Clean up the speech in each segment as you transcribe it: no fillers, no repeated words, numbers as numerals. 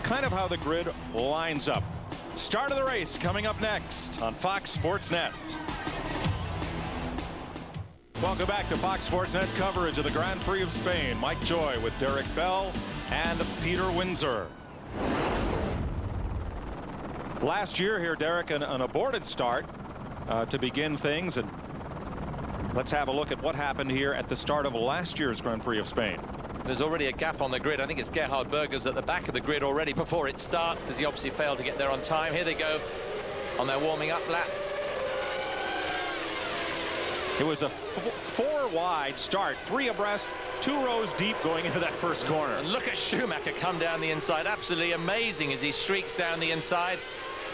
kind of how the grid lines up. Start of the race coming up next on Fox Sports Net. Welcome back to Fox Sports Net coverage of the Grand Prix of Spain. Mike Joy with Derek Bell and Peter Windsor. Last year here, Derek, an aborted start to begin things, and let's have a look at what happened here at the start of last year's Grand Prix of Spain. There's already a gap on the grid. I think it's Gerhard Berger's at the back of the grid already before it starts, because he obviously failed to get there on time. Here they go on their warming up lap. It was a four wide start, 3 abreast, 2 rows deep going into that first corner. And look at Schumacher come down the inside. Absolutely amazing as he streaks down the inside.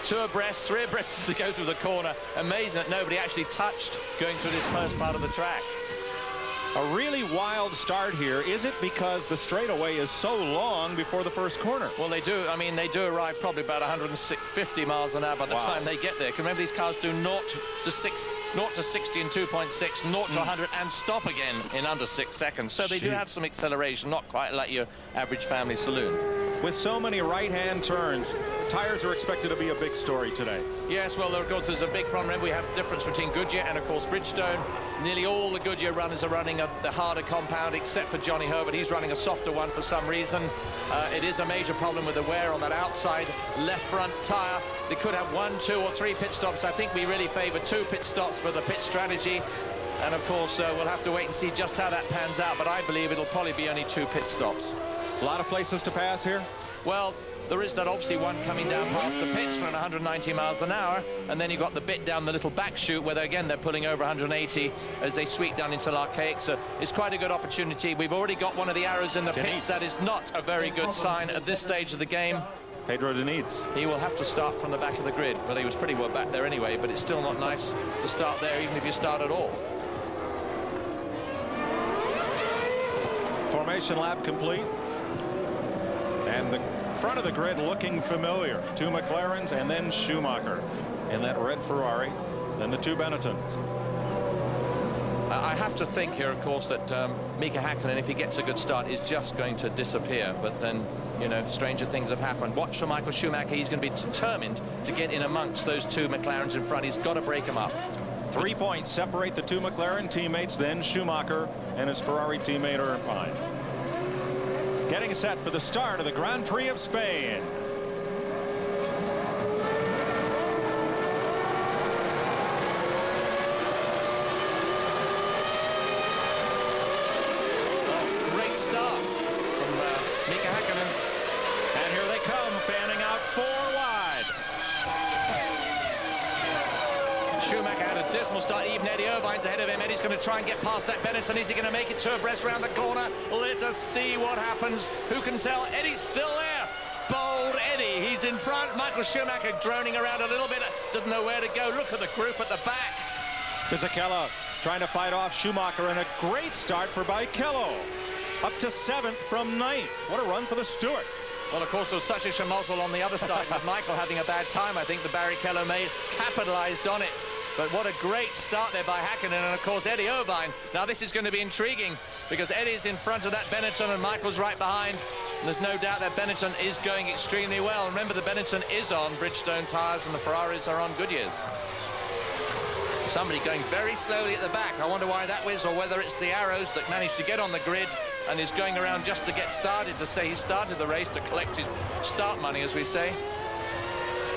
2 abreast, 3 abreast as he goes through the corner. Amazing that nobody actually touched going through this first part of the track. A really wild start here. Is it because the straightaway is so long before the first corner? Well, they do. I mean, they do arrive probably about 150 miles an hour by the time they get there. Because remember, these cars do 0 to 60 in 2.6, 0 to 100, and stop again in under 6 seconds. So they do have some acceleration, not quite like your average family saloon. With so many right-hand turns, tires are expected to be a big story today. Yes, well, of course, there's a big problem. Remember, we have the difference between Goodyear and, of course, Bridgestone. Nearly all the Goodyear runners are running the harder compound, except for Johnny Herbert. He's running a softer one for some reason. It is a major problem with the wear on that outside left front tire. They could have 1, 2, or 3 pit stops. I think we really favor 2 pit stops for the pit strategy. And, of course, we'll have to wait and see just how that pans out. But I believe it'll probably be only 2 pit stops. A lot of places to pass here? Well, there is that obviously one coming down past the pits at 190 miles an hour, and then you've got the bit down the little back chute where they're pulling over 180 as they sweep down into L'Archaic. So it's quite a good opportunity. We've already got one of the arrows in the pits. That is not a very good sign at this stage of the game. Pedro Diniz. He will have to start from the back of the grid. Well, he was pretty well back there anyway, but it's still not nice to start there even if you start at all. Formation lap complete. And the front of the grid looking familiar. 2 McLarens and then Schumacher in that red Ferrari, then the 2 Benettons. I have to think here, of course, that MIKA HAKKINEN, if he gets a good start, is just going to disappear. But then, you know, stranger things have happened. Watch for Michael Schumacher. He's going to be determined to get in amongst those 2 McLarens in front. He's got to break them up. 3 points separate the 2 McLaren teammates, then Schumacher and his Ferrari teammate are behind. Getting set for the start of the Grand Prix of Spain. Oh, great start from MIKA HAKKINEN. And here they come, fanning out 4 wide. Schumacher had a dismal start. Even Eddie Irvine's ahead of him. Eddie's going to try and get past that Benetton. Is he going to make it 2 abreast round the corner? Let us see what happens. Who can tell? Eddie's still there. Bold Eddie. He's in front. Michael Schumacher droning around a little bit. Doesn't know where to go. Look at the group at the back. Fisichella trying to fight off Schumacher, and a great start for Barrichello. Up to 7th from 9th. What a run for the Stewart. Well, of course, there was such a schmozzle on the other side with Michael having a bad time. I think the Barrichello made capitalized on it. But what a great start there by Häkkinen, and of course Eddie Irvine. Now this is going to be intriguing because Eddie's in front of that Benetton and Michael's right behind. And there's no doubt that Benetton is going extremely well. Remember, the Benetton is on Bridgestone tires and the Ferraris are on Goodyears. Somebody going very slowly at the back. I wonder why that was, or whether it's the arrows that managed to get on the grid and is going around just to get started, to say he started the race, to collect his start money, as we say.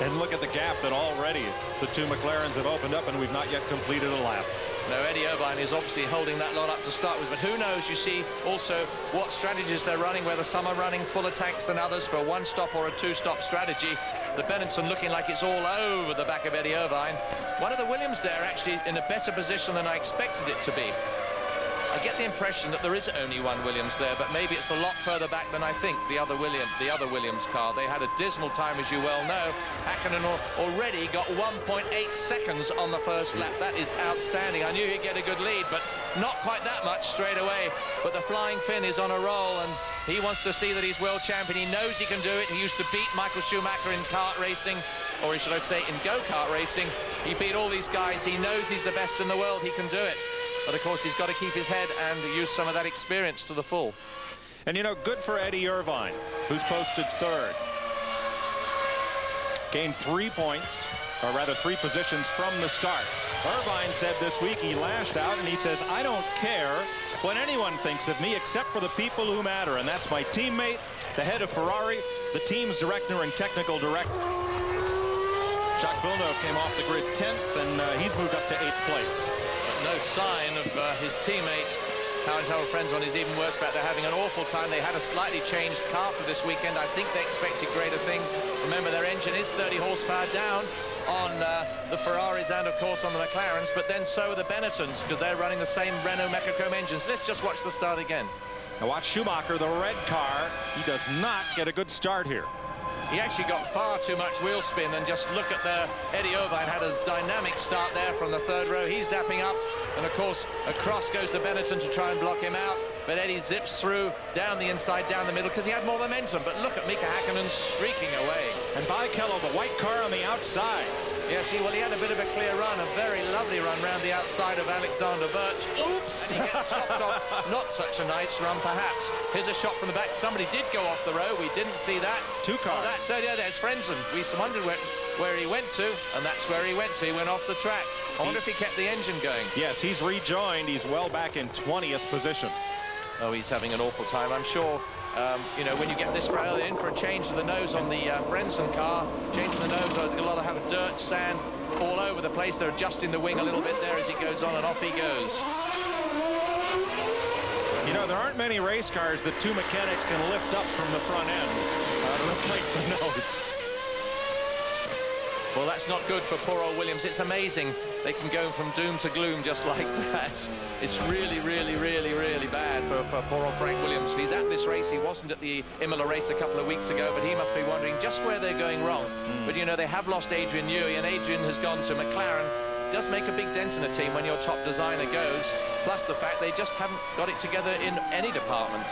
And look at the gap that already the 2 McLarens have opened up, and we've not yet completed a lap. No, Eddie Irvine is obviously holding that lot up to start with, but who knows? You see also what strategies they're running, whether some are running fuller tanks than others for a 1-stop or a 2-stop strategy. The Benetton looking like it's all over the back of Eddie Irvine. One of the Williams there actually in a better position than I expected it to be. I get the impression that there is only one Williams there, but maybe it's a lot further back than I think. The other Williams car. They had a dismal time, as you well know. Häkkinen already got 1.8 seconds on the first lap. That is outstanding. I knew he'd get a good lead, but not quite that much straight away. But the Flying Finn is on a roll, and he wants to see that he's world champion. He knows he can do it. He used to beat Michael Schumacher in kart racing, or should I say in go-kart racing. He beat all these guys. He knows he's the best in the world. He can do it. But, of course, he's got to keep his head and use some of that experience to the full. And, you know, good for Eddie Irvine, who's posted 3rd. gained 3 points, or rather 3 positions from the start. Irvine said this week he lashed out and he says, I don't care what anyone thinks of me except for the people who matter, and that's my teammate, the head of Ferrari, the team's director and technical director. Jacques Villeneuve came off the grid 10th, and he's moved up to 8th place. But no sign of his teammate. Our friends on is even worse about they're having an awful time. They had a slightly changed car for this weekend. I think they expected greater things. Remember, their engine is 30 horsepower down on the Ferraris and, of course, on the McLarens, but then so are the Benettons, because they're running the same Renault Mecachrome engines. Let's just watch the start again. Now watch Schumacher, the red car. He does not get a good start here. He actually got far too much wheel spin, and just look at Eddie Irvine had a dynamic start there from the 3rd row. He's zapping up, and of course across goes the Benetton to try and block him out, but Eddie zips through down the inside, down the middle, because he had more momentum. But look at MIKA HAKKINEN streaking away. And Barrichello, the white car on the outside. Yes, he had a bit of a clear run, a very lovely run round the outside of Alexander Wirtz. Oops! And he gets chopped off. Not such a nice run, perhaps. Here's a shot from the back. Somebody did go off the row. We didn't see that. 2 cars. Yeah, there's Frenzen. We wondered where he went to, and that's where he went to. He went off the track. I wonder if he kept the engine going. Yes, he's rejoined. He's well back in 20th position. Oh, he's having an awful time, I'm sure. You know, when you get this rail in for a change to the nose on the Frenzen car, change to the nose, a lot of have dirt, sand all over the place. They're adjusting the wing a little bit there as it goes on, and off he goes. You know, there aren't many race cars that 2 mechanics can lift up from the front end to replace the nose. Well, that's not good for poor old Williams. It's amazing they can go from doom to gloom just like that. It's really, really, really, really bad for poor old Frank Williams. He's at this race. He wasn't at the Imola race a couple of weeks ago, but he must be wondering just where they're going wrong. But, you know, they have lost Adrian Newey, and Adrian has gone to McLaren. It does make a big dent in a team when your top designer goes, plus the fact they just haven't got it together in any department.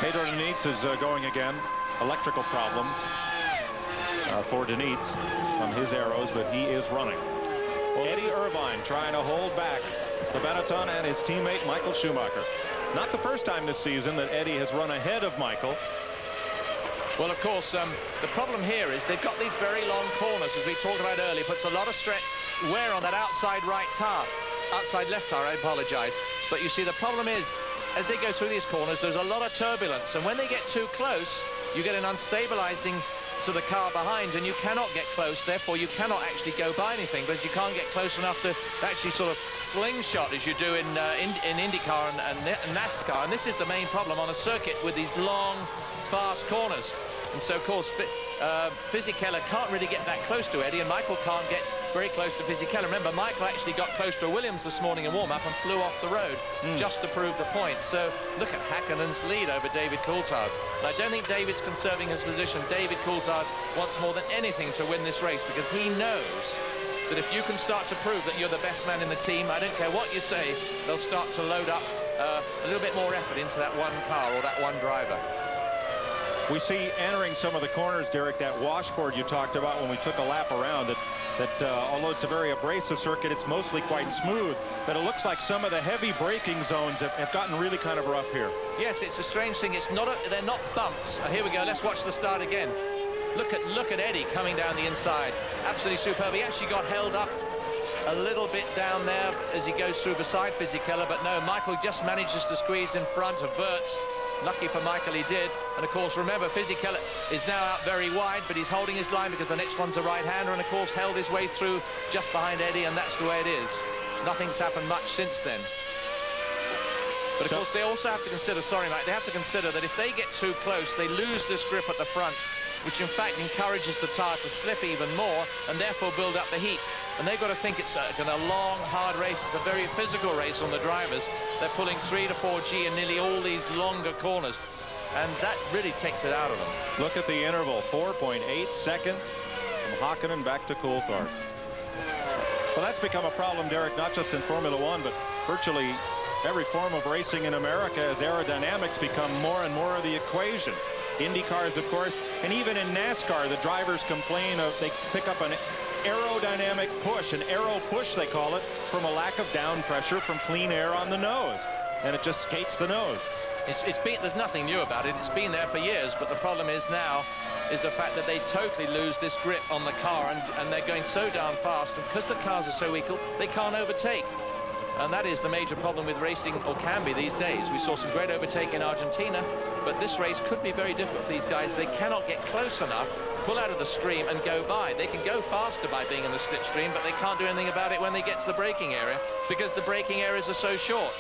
Pedro Diniz is going again. Electrical problems for Diniz on his arrows, but he is running. Well, Eddie Irvine trying to hold back the Benetton and his teammate Michael Schumacher. Not the first time this season that Eddie has run ahead of Michael. Well, of course, the problem here is they've got these very long corners, as we talked about earlier. Puts a lot of wear on that outside right tire, outside left tire, I apologize. But you see, the problem is, as they go through these corners, there's a lot of turbulence, and when they get too close, you get an unstabilizing to the car behind, and you cannot get close. Therefore, you cannot actually go by anything, because you can't get close enough to actually sort of slingshot as you do in IndyCar and NASCAR. And this is the main problem on a circuit with these long, fast corners. And so, of course, Fisichella can't really get that close to Eddie, and Michael can't get very close to Fisichella. Remember, Michael actually got close to Williams this morning in warm-up and flew off the road just to prove the point. So look at Häkkinen's lead over David Coulthard. And I don't think David's conserving his position. David Coulthard wants more than anything to win this race, because he knows that if you can start to prove that you're the best man in the team, I don't care what you say, they'll start to load up a little bit more effort into that one car or that one driver. We see entering some of the corners, Derek, that washboard you talked about when we took a lap around, that although it's a very abrasive circuit, it's mostly quite smooth, but it looks like some of the heavy braking zones have gotten really kind of rough here. Yes, it's a strange thing. It's not they're not bumps. Here we go. Let's watch the start again. Look at Eddie coming down the inside. Absolutely superb. He actually got held up a little bit down there as he goes through beside Fisichella, but no, Michael just manages to squeeze in front of Wirtz. Lucky for Michael he did. And of course, remember, Fisichella is now out very wide, but he's holding his line because the next one's a right-hander, and of course held his way through just behind Eddie, and that's the way it is. Nothing's happened much since then. But of course they also have to consider, sorry Mike, they have to consider that if they get too close, they lose this grip at the front, which in fact encourages the tire to slip even more and therefore build up the heat. And they've got to think it's a long, hard race. It's a very physical race on the drivers. They're pulling 3 to 4G in nearly all these longer corners, and that really takes it out of them. Look at the interval, 4.8 seconds from Häkkinen back to Coulthard. Well, that's become a problem, Derek, not just in Formula One, but virtually every form of racing in America, as aerodynamics become more and more of the equation. Indy cars, of course, and even in NASCAR, the drivers complain of they pick up an aerodynamic push, an aero push they call it, from a lack of down pressure from clean air on the nose, and it just skates the nose. It's been, there's nothing new about it. It's been there for years, but the problem is now is the fact that they totally lose this grip on the car, and they're going so darn fast, and because the cars are so equal, they can't overtake. And that is the major problem with racing, or can be these days. We saw some great overtake in Argentina, but this race could be very difficult for these guys. They cannot get close enough, pull out of the stream and go by. They can go faster by being in the slipstream, but they can't do anything about it when they get to the braking area, because the braking areas are so short.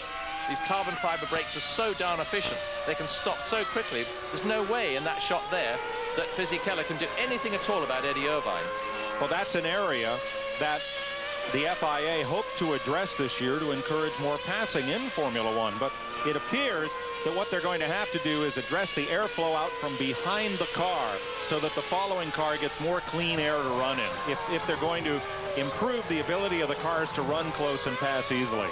These carbon fiber brakes are so darn efficient. They can stop so quickly. There's no way in that shot there that Fisichella can do anything at all about Eddie Irvine. Well, that's an area that the FIA hoped to address this year to encourage more passing in Formula One, but it appears that what they're going to have to do is address the airflow out from behind the car so that the following car gets more clean air to run in, if they're going to improve the ability of the cars to run close and pass easily.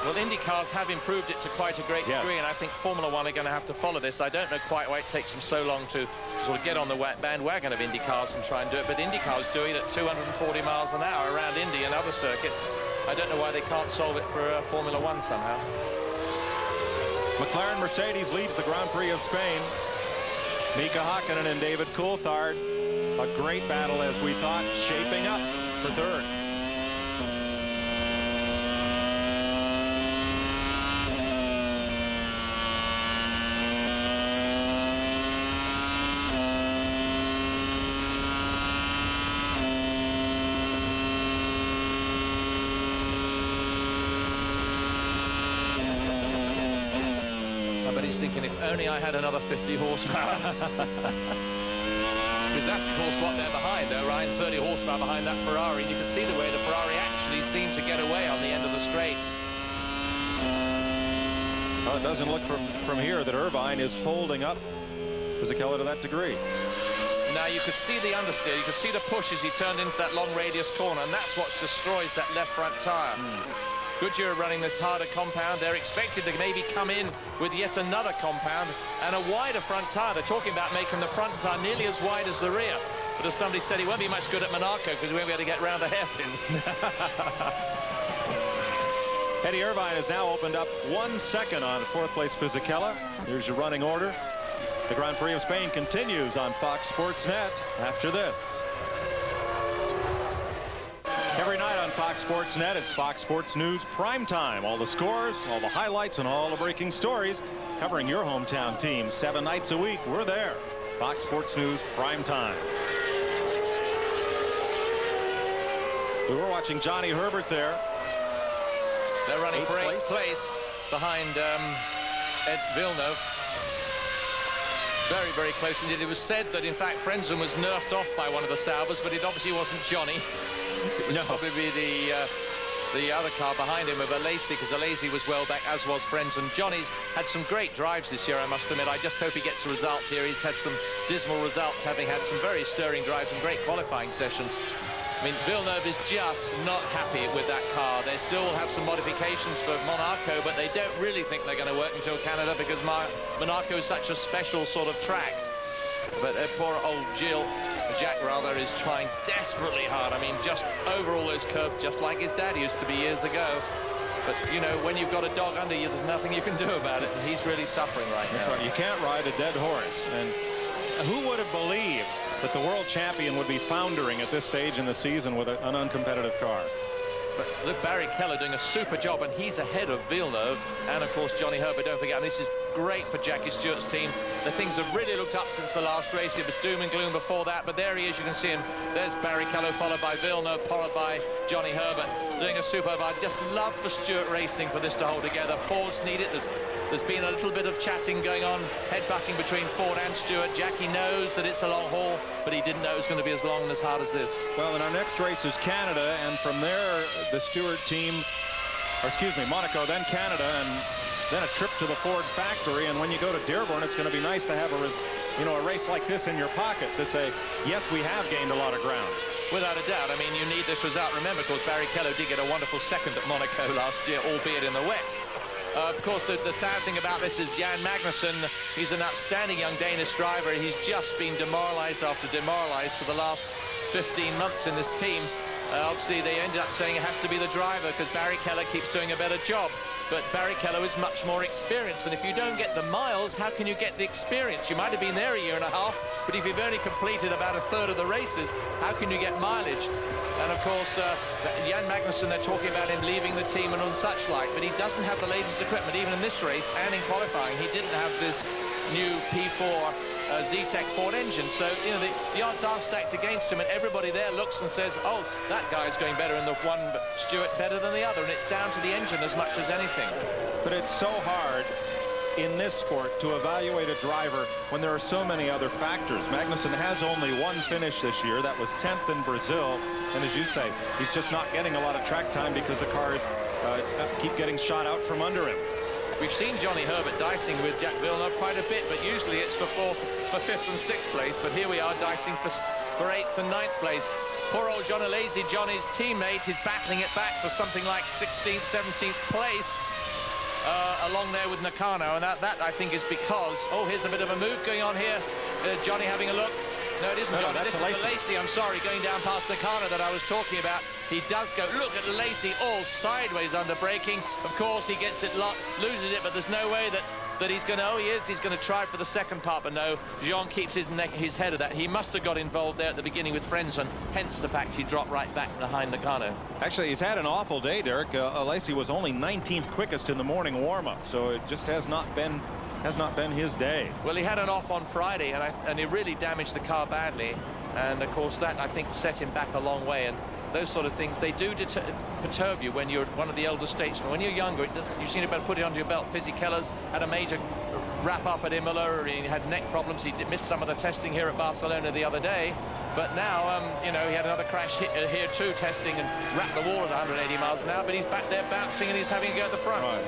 Well, Indy cars have improved it to quite a great degree, and I think Formula One are going to have to follow this. I don't know quite why it takes them so long to sort of get on the bandwagon of Indy cars and try and do it, but Indy cars do it at 240 miles an hour around Indy and other circuits. I don't know why they can't solve it for Formula One somehow. McLaren Mercedes leads the Grand Prix of Spain. MIKA HAKKINEN and David Coulthard. A great battle, as we thought, shaping up for third. But he's thinking, if only I had another 50 horsepower. Because that's, of course, what they're behind, though, right? 30 horsepower behind that Ferrari. And you can see the way the Ferrari actually seemed to get away on the end of the straight. Well, it doesn't look from here that Irvine is holding up Fisichella to that degree. Now, you could see the understeer. You could see the push as he turned into that long radius corner, and that's what destroys that left front tyre. Goodyear running this harder compound. They're expected to maybe come in with yet another compound and a wider front tyre. They're talking about making the front tyre nearly as wide as the rear. But as somebody said, he won't be much good at Monaco because we won't be able to get round a hairpin. Eddie Irvine has now opened up 1 second on fourth place Fisichella. Here's your running order. The Grand Prix of Spain continues on Fox Sports Net after this. Every night on Fox Sports Net, it's Fox Sports News Prime Time. All the scores, all the highlights, and all the breaking stories covering your hometown team 7 nights a week. We're there. Fox Sports News Prime Time. We were watching Johnny Herbert there. They're running for 8th place behind Ed Villeneuve. Very, very close indeed. It was said that, in fact, Frenzen was nerfed off by one of the Saubers, but it obviously wasn't Johnny. It would probably be the other car behind him of Alesi, because Alesi was well back, as was Frenzen. Johnny's had some great drives this year, I must admit. I just hope he gets a result here. He's had some dismal results, having had some very stirring drives and great qualifying sessions. I mean, Villeneuve is just not happy with that car. They still have some modifications for Monaco, but they don't really think they're going to work until Canada, because Monaco is such a special sort of track. But poor old Jack rather, is trying desperately hard. I mean, just over all those curves, just like his dad used to be years ago. But, you know, when you've got a dog under you, there's nothing you can do about it, and he's really suffering right now. That's right. You can't ride a dead horse. And who would have believed that the world champion would be foundering at this stage in the season with an uncompetitive car? But look, Barry Keller doing a super job, and he's ahead of Villeneuve and, of course, Johnny Herbert. Don't forget, and this is great for Jackie Stewart's team. The things have really looked up since the last race. It was doom and gloom before that, but there he is. You can see him. There's Barry Keller, followed by Villeneuve, followed by Johnny Herbert, doing a superb. I just love for Stewart Racing for this to hold together. Ford's need it. There's been a little bit of chatting going on, headbutting between Ford and Stewart. Jackie knows that it's a long haul, but he didn't know it was going to be as long and as hard as this. Well, and our next race is Canada, and from there, the Stewart team, or excuse me, Monaco, then Canada, and then a trip to the Ford factory. And when you go to Dearborn, it's going to be nice to have a race like this in your pocket to say, yes, we have gained a lot of ground. Without a doubt. I mean, you need this result. Remember, of course, Barry Keller did get a wonderful second at Monaco last year, albeit in the wet. Of course, the sad thing about this is Jan Magnussen. He's an outstanding young Danish driver. He's just been demoralized after demoralized for the last 15 months in this team. Obviously, they ended up saying it has to be the driver because Barry Keller keeps doing a better job. but Barrichello is much more experienced, and if you don't get the miles, how can you get the experience? You might have been there a year and a half, but if you've only completed about a third of the races, how can you get mileage? And of course, Jan Magnussen, they're talking about him leaving the team and such like, but he doesn't have the latest equipment, even in this race and in qualifying. He didn't have this new P4 Z-Tech Ford engine, so you know the odds are stacked against him, and everybody there looks and says, oh, that guy's going better in the one, but Stewart better than the other, and it's down to the engine as much as anything. But it's so hard in this sport to evaluate a driver when there are so many other factors. Magnussen has only one finish this year. That was 10th in Brazil, and as you say, he's just not getting a lot of track time because the cars keep getting shot out from under him. We've seen Johnny Herbert dicing with Jack Villeneuve quite a bit, but usually it's for 5th and 6th place, but here we are dicing for 8th and 9th place. Poor old John Alesi, Johnny's teammate, is battling it back for something like 16th, 17th place along there with Nakano, and that I think is because, oh, here's a bit of a move going on here. Johnny having a look. No, it isn't Johnny. This is Alesi, I'm sorry, going down past Nakano that I was talking about. He does go, look at Alesi, all sideways under braking. Of course, he gets it locked, loses it, but there's no way that he's going to, oh, he's going to try for the second part, but no, Jean keeps his head of that. He must have got involved there at the beginning with Frenzen, hence the fact he dropped right back behind Nakano. Actually, he's had an awful day, Derek. Alesi was only 19th quickest in the morning warm-up, so it just has not been his day. Well, he had an off on Friday, and he really damaged the car badly, and of course that I think set him back a long way, and those sort of things, they do perturb you when you're one of the elder statesmen. When you're younger, you've seen about put it under your belt. Fisichella's had a major wrap up at Imola. He had neck problems. He missed some of the testing here at Barcelona the other day, but now you know, he had another crash here too, testing, and wrapped the wall at 180 miles an hour, but he's back there bouncing and he's having a go at the front. Right.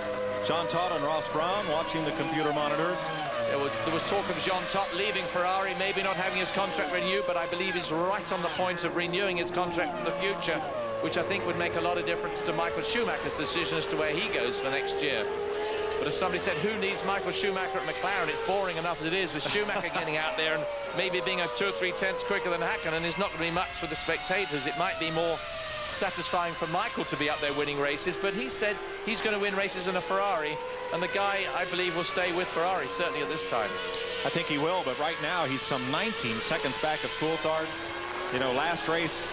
Jean Todt and Ross Brawn watching the computer monitors. There was talk of Jean Todt leaving Ferrari, maybe not having his contract renewed, but I believe he's right on the point of renewing his contract for the future, which I think would make a lot of difference to Michael Schumacher's decision as to where he goes for next year. But as somebody said, who needs Michael Schumacher at McLaren? It's boring enough as it is with Schumacher getting out there and maybe being a 2 or 3 tenths quicker than Häkkinen is not going to be much for the spectators. It might be more satisfying for Michael to be up there winning races, but he said he's going to win races in a Ferrari, and the guy, I believe, will stay with Ferrari, certainly at this time. I think he will, but right now he's some 19 seconds back of Coulthard. You know, last race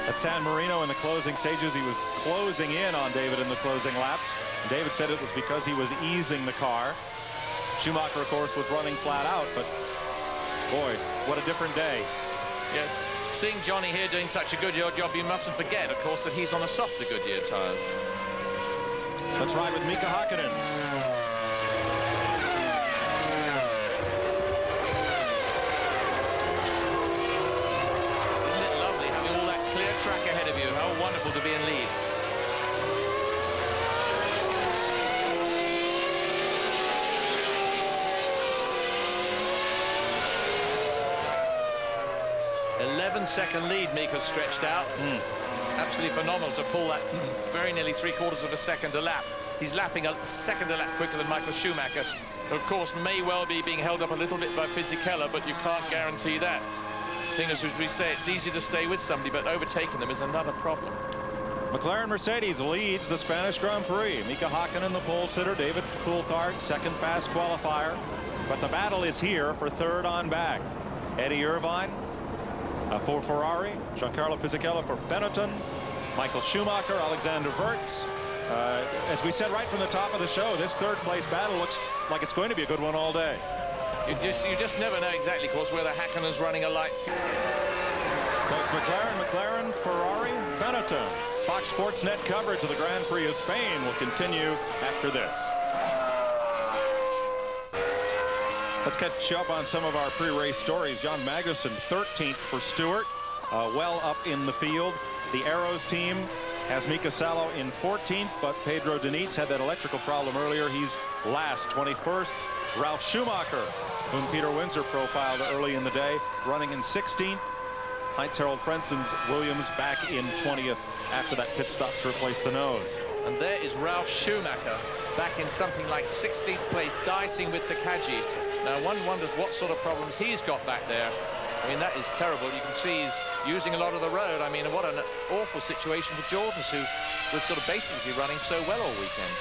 at San Marino in the closing stages, he was closing in on David in the closing laps. And David said it was because he was easing the car. Schumacher, of course, was running flat out, but boy, what a different day. Yeah. Seeing Johnny here doing such a good job, you mustn't forget, of course, that he's on a softer Goodyear tyres. Let's ride with MIKA HAKKINEN. Isn't it lovely having all that clear track ahead of you? How wonderful to be in lead. Second lead Mika's stretched out. Absolutely phenomenal to pull that very nearly 3/4 of a second a lap. He's lapping a second a lap quicker than Michael Schumacher. Of course, may well be being held up a little bit by Fisichella, but you can't guarantee that. The thing is, as we say, it's easy to stay with somebody, but overtaking them is another problem. McLaren Mercedes leads the Spanish Grand Prix. MIKA HAKKINEN, the pole sitter. David Coulthard, second fast qualifier. But the battle is here for third on back. Eddie Irvine for Ferrari, Giancarlo Fisichella for Benetton, Michael Schumacher, Alexander Wirtz. As we said right from the top of the show, this third place battle looks like it's going to be a good one all day. You just never know exactly, of course, whether Häkkinen's running a light. So it's McLaren, Ferrari, Benetton. Fox Sports Net coverage of the Grand Prix of Spain will continue after this. Let's catch up on some of our pre-race stories. Jan Magnussen, 13th for Stewart, well up in the field. The Arrows team has Mika Salo in 14th, but Pedro Diniz had that electrical problem earlier. He's last, 21st. Ralf Schumacher, whom Peter Windsor profiled early in the day, running in 16th. Heinz-Harald Frenzen's Williams back in 20th after that pit stop to replace the nose. And there is Ralf Schumacher back in something like 16th place, dicing with Takagi. Now one wonders what sort of problems he's got back there. I mean, that is terrible. You can see he's using a lot of the road. I mean, what an awful situation for Jordans, who was sort of basically running so well all weekend.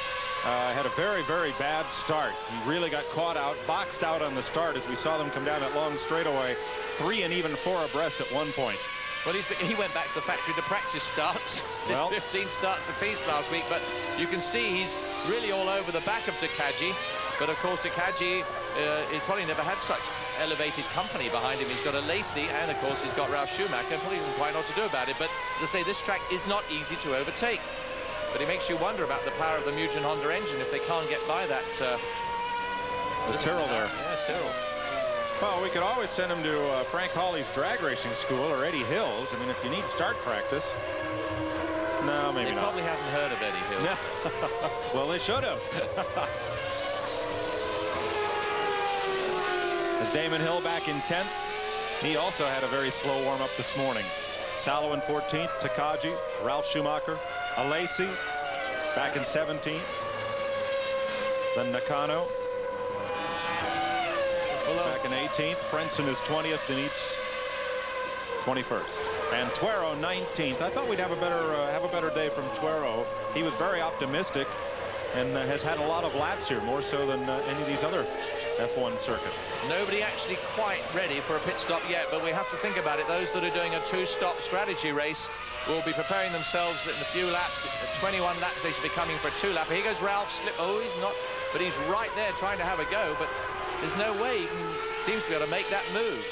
had a very, very bad start. He really got caught out, boxed out on the start as we saw them come down that long straightaway, 3 and even 4 abreast at one point. Well, he went back to the factory to practice starts. Did 15 starts apiece last week, but you can see he's really all over the back of Takagi. But of course, Takagi, he probably never had such elevated company behind him. He's got a Lacey, and of course, he's got Ralf Schumacher, and probably doesn't quite know what to do about it. But as I say, this track is not easy to overtake. But it makes you wonder about the power of the Mugen Honda engine if they can't get by that. The Tyrrell there. Yeah, Tyrrell. Well, we could always send him to Frank Hawley's drag racing school or Eddie Hill's. I mean, if you need start practice. No, maybe not. They probably haven't heard of Eddie Hill. No. Well, they should have. As Damon Hill back in 10th, he also had a very slow warm-up this morning. Salo in 14th, Takagi, Ralf Schumacher, Alesi back in 17th. Then Nakano back in 18th. Frentzen is 20th. Denitz 21st. And Tuero 19th. I thought we'd have a better day from Tuero. He was very optimistic and has had a lot of laps here, more so than any of these other F1 circuits. Nobody actually quite ready for a pit stop yet, but we have to think about it. Those that are doing a 2-stop strategy race will be preparing themselves in a few laps. At 21 laps, they should be coming for a 2-lap. Here goes Ralf slip. Oh, he's not, but he's right there trying to have a go, but there's no way he seems to be able to make that move.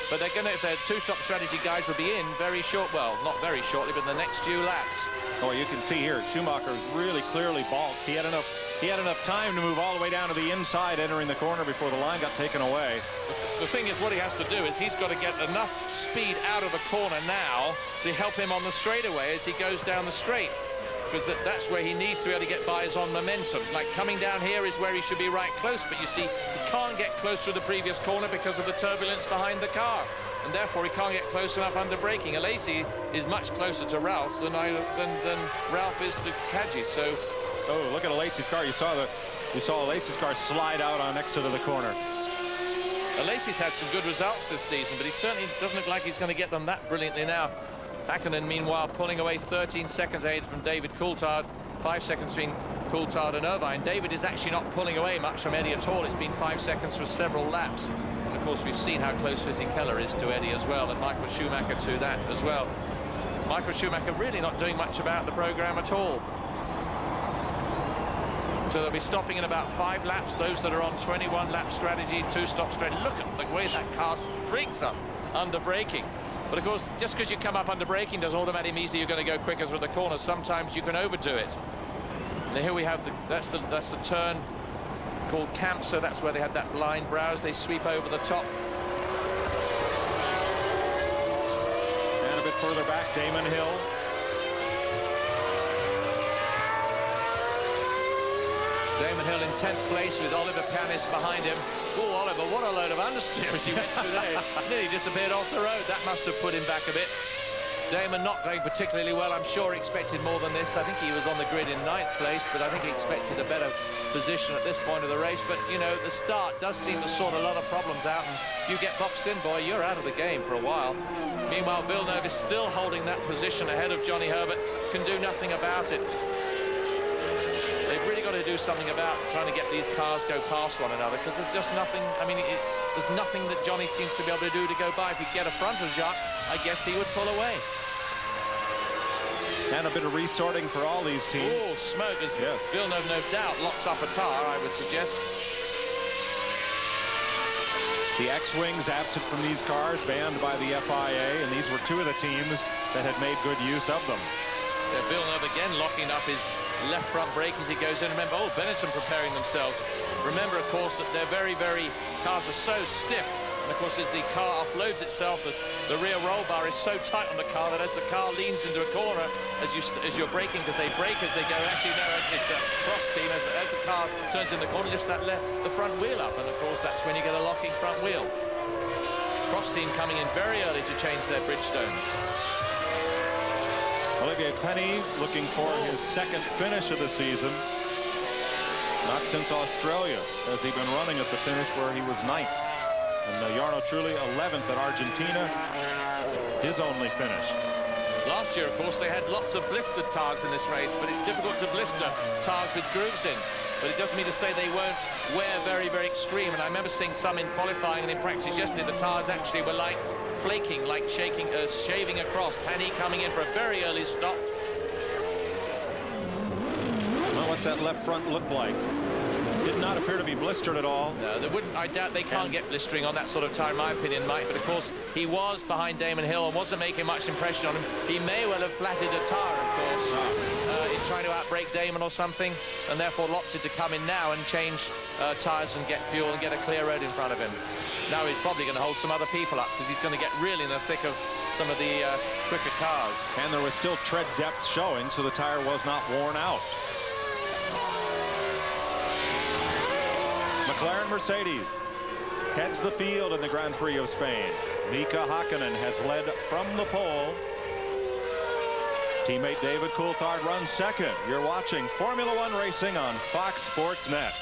But they're going to, if their 2-stop strategy guys will be in very short, well, not very shortly, but in the next few laps. Oh, you can see here, Schumacher is really clearly balked. He had enough time to move all the way down to the inside, entering the corner before the line got taken away. The thing is, what he has to do is he's got to get enough speed out of the corner now to help him on the straightaway as he goes down the straight. Because that's where he needs to be able to get by, is on momentum. Like coming down here is where he should be right close, but you see, he can't get close to the previous corner because of the turbulence behind the car. And therefore, he can't get close enough under braking. Alesi is much closer to Ralf than Ralf is to Kaji. So, oh, look at Alesi's car. You saw Alesi's car slide out on exit of the corner. Alesi's had some good results this season, but he certainly doesn't look like he's going to get them that brilliantly now. Häkkinen, meanwhile, pulling away 13 seconds ahead from David Coulthard, 5 seconds between Coulthard and Irvine. David is actually not pulling away much from Eddie at all. It's been 5 seconds for several laps. And of course, we've seen how close Fizzy Keller is to Eddie as well, and Michael Schumacher to that as well. Michael Schumacher really not doing much about the program at all. So they'll be stopping in about 5 laps. Those that are on 21-lap strategy, 2-stop strategy. Look at the way that car streaks up under braking. But of course, just because you come up under braking doesn't automatically mean that you're going to go quicker through the corner. Sometimes you can overdo it. And here we have that's the turn called Camp, so that's where they had that blind brows. They sweep over the top. And a bit further back, Damon Hill. Damon Hill in 10th place with Oliver Panis behind him. Oh, Oliver, what a load of understeer as he went through there. Nearly disappeared off the road. That must have put him back a bit. Damon not going particularly well. I'm sure he expected more than this. I think he was on the grid in 9th place, but I think he expected a better position at this point of the race. But, you know, the start does seem to sort a lot of problems out, and you get boxed in, boy, you're out of the game for a while. Meanwhile, Villeneuve is still holding that position ahead of Johnny Herbert, can do nothing about it. They've really got to do something about trying to get these cars go past one another, because there's just nothing. I mean, there's nothing that Johnny seems to be able to do to go by. If he'd get a frontal Jacques, I guess he would pull away. And a bit of resorting for all these teams. Oh, smoke, as yes. Villeneuve no doubt locks up a tire, I would suggest. The X-Wings absent from these cars, banned by the FIA, and these were 2 of the teams that had made good use of them. Villeneuve again locking up his left front brake as he goes in. Remember, oh, Benetton preparing themselves. Remember, of course, that they're cars are so stiff. And of course, as the car offloads itself, the rear roll bar is so tight on the car that as the car leans into a corner, as you're braking, because they brake as they go. Actually, no, it's a cross team. As the car turns in the corner, lifts the front wheel up, and of course, that's when you get a locking front wheel. Cross team coming in very early to change their Bridgestones. Olivier Penny looking for his 2nd finish of the season. Not since Australia has he been running at the finish where he was 9th. And Jarno Trulli 11th at Argentina, his only finish. Last year, of course, they had lots of blistered tyres in this race, but it's difficult to blister tyres with grooves in. But it doesn't mean to say they won't wear very, very extreme. And I remember seeing some in qualifying and in practice yesterday. The tyres actually were like flaking, like shaving across. Pani coming in for a very early stop. Well, what's that left front look like? Did not appear to be blistered at all. No, they wouldn't. I doubt they can't get blistering on that sort of tire, in my opinion, Mike. But of course, he was behind Damon Hill and wasn't making much impression on him. He may well have flatted a tire, of course, in trying to outbrake Damon or something, and therefore opted to come in now and change tires and get fuel and get a clear road in front of him. Now he's probably going to hold some other people up because he's going to get really in the thick of some of the quicker cars. And there was still tread depth showing, so the tire was not worn out. McLaren Mercedes heads the field in the Grand Prix of Spain. MIKA HAKKINEN has led from the pole. Teammate David Coulthard runs second. You're watching Formula One racing on Fox Sports Net.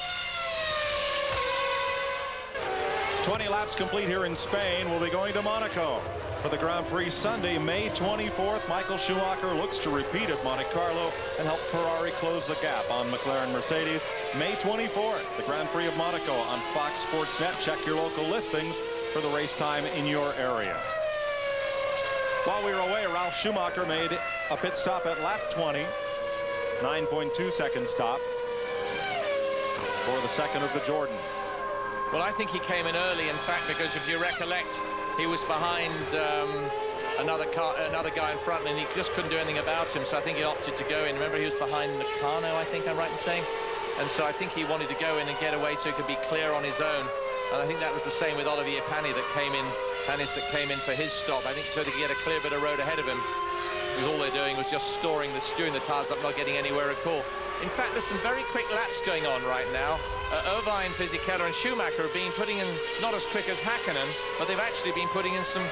20 laps complete here in Spain. We'll be going to Monaco for the Grand Prix Sunday, May 24th. Michael Schumacher looks to repeat at Monte Carlo and help Ferrari close the gap on McLaren Mercedes. May 24th, the Grand Prix of Monaco on Fox Sports Net. Check your local listings for the race time in your area. While we were away, Ralf Schumacher made a pit stop at lap 20. 9.2 second stop for the second of the Jordans. Well, I think he came in early, in fact, because if you recollect, he was behind another guy in front, and he just couldn't do anything about him. So I think he opted to go in. Remember, he was behind Nakano, I think I'm right in saying. And so I think he wanted to go in and get away so he could be clear on his own. And I think that was the same with Olivier Panis that came in for his stop. I think so to get a clear bit of road ahead of him. Because all they're doing was just stewing the tyres up, not getting anywhere at all. In fact, there's some very quick laps going on right now. Irvine, Fisichella and Schumacher have been putting in, not as quick as Häkkinen, but they've actually been putting in some,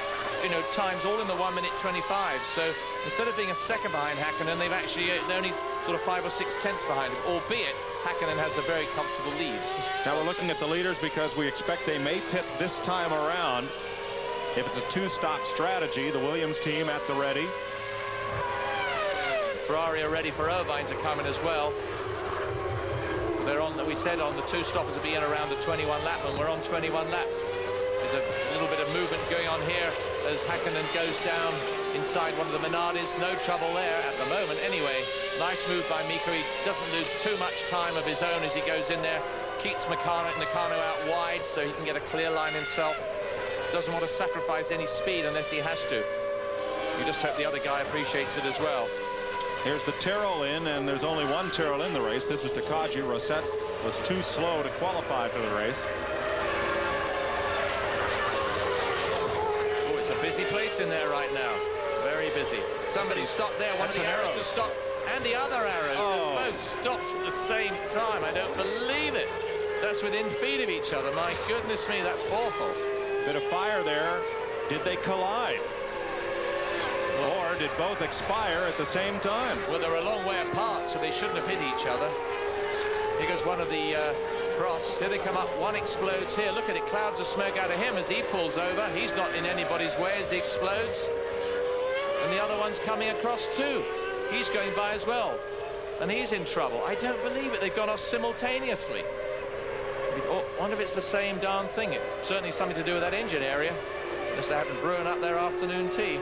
times all in the 1:25. So instead of being a second behind Häkkinen, they're only sort of 5 or 6 tenths behind him, albeit Häkkinen has a very comfortable lead. Now we're looking at the leaders because we expect they may pit this time around. If it's a two-stop strategy, the Williams team at the ready. Ferrari are ready for Irvine to come in as well. They're on, we said, on the two stoppers will be in around the 21 lap, and we're on 21 laps. There's a little bit of movement going on here as Häkkinen goes down inside one of the Minardis. No trouble there at the moment. Anyway, nice move by Mika. He doesn't lose too much time of his own as he goes in there. Keeps Nakano out wide so he can get a clear line himself. Doesn't want to sacrifice any speed unless he has to. You just hope the other guy appreciates it as well. Here's the Tyrrell in, and there's only one Tyrrell in the race. This is Takagi. Rosette was too slow to qualify for the race. Oh, it's a busy place in there right now. Very busy. Somebody stopped there. One of the arrows has stopped. And the other arrows have both stopped at the same time. I don't believe it. That's within feet of each other. My goodness me, that's awful. Bit of fire there. Did they collide? Or did both expire at the same time? Well, they're a long way apart, so they shouldn't have hit each other. Here goes one of the cross. Here they come up. One explodes here. Look at it. Clouds of smoke out of him as he pulls over. He's not in anybody's way as he explodes. And the other one's coming across too. He's going by as well. And he's in trouble. I don't believe it. They've gone off simultaneously. I wonder if it's the same darn thing. It's certainly something to do with that engine area. Unless they're having brewing up their afternoon tea.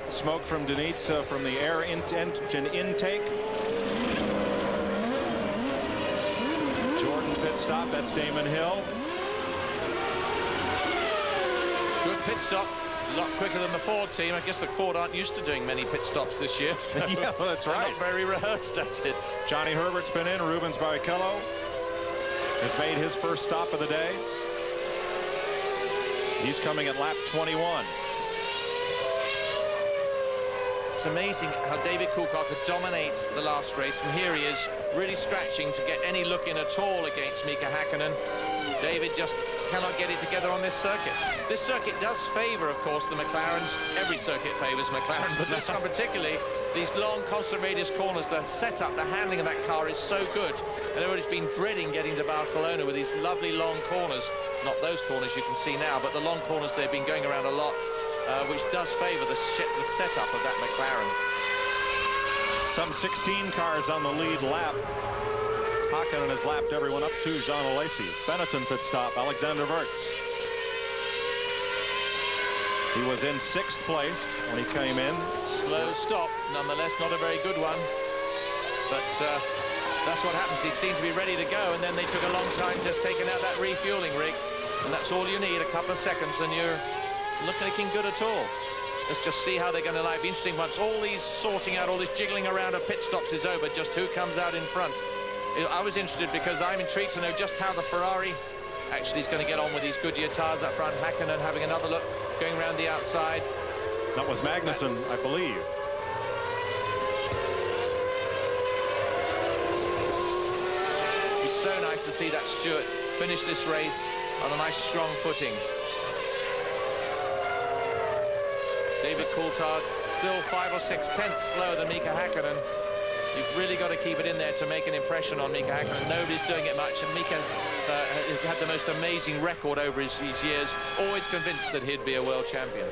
Smoke from Denitsa from the air engine intake. Jordan pit stop. That's Damon Hill. Good pit stop. A lot quicker than the Ford team. I guess the Ford aren't used to doing many pit stops this year. So yeah, well, that's right. Not very rehearsed at it. Johnny Herbert's been in. Rubens Barrichello has made his first stop of the day. He's coming at lap 21. It's amazing how David Coulthard could dominate the last race, and here he is really scratching to get any look in at all against MIKA HAKKINEN. David just cannot get it together on this circuit. This circuit does favor, of course, the McLarens. Every circuit favors McLaren, but this one particularly, these long constant radius corners, the setup, the handling of that car is so good. And everybody's been dreading getting to Barcelona with these lovely long corners. Not those corners you can see now, but the long corners they've been going around a lot. which does favour the setup of that McLaren. Some 16 cars on the lead lap. Häkkinen has lapped everyone up to Jean Alesi. Benetton pit stop, Alexander Wirtz. He was in 6th place when he came in. Slow stop, nonetheless, not a very good one. But that's what happens. He seemed to be ready to go, and then they took a long time just taking out that refueling rig. And that's all you need, a couple of seconds, and you're not looking good at all. Let's just see how they're going to lie. It'll be interesting once all these sorting out, all this jiggling around of pit stops is over, just who comes out in front. I was interested because I'm intrigued to know just how the Ferrari actually is going to get on with these Goodyear tires up front. Häkkinen having another look, going around the outside. That was Magnussen, I believe. It's so nice to see that Stewart finish this race on a nice strong footing. David Coulthard still 5 or 6 tenths slower than MIKA HAKKINEN. You've really got to keep it in there to make an impression on MIKA HAKKINEN. Nobody's doing it much, and MIKA had the most amazing record over his years, always convinced that he'd be a world champion.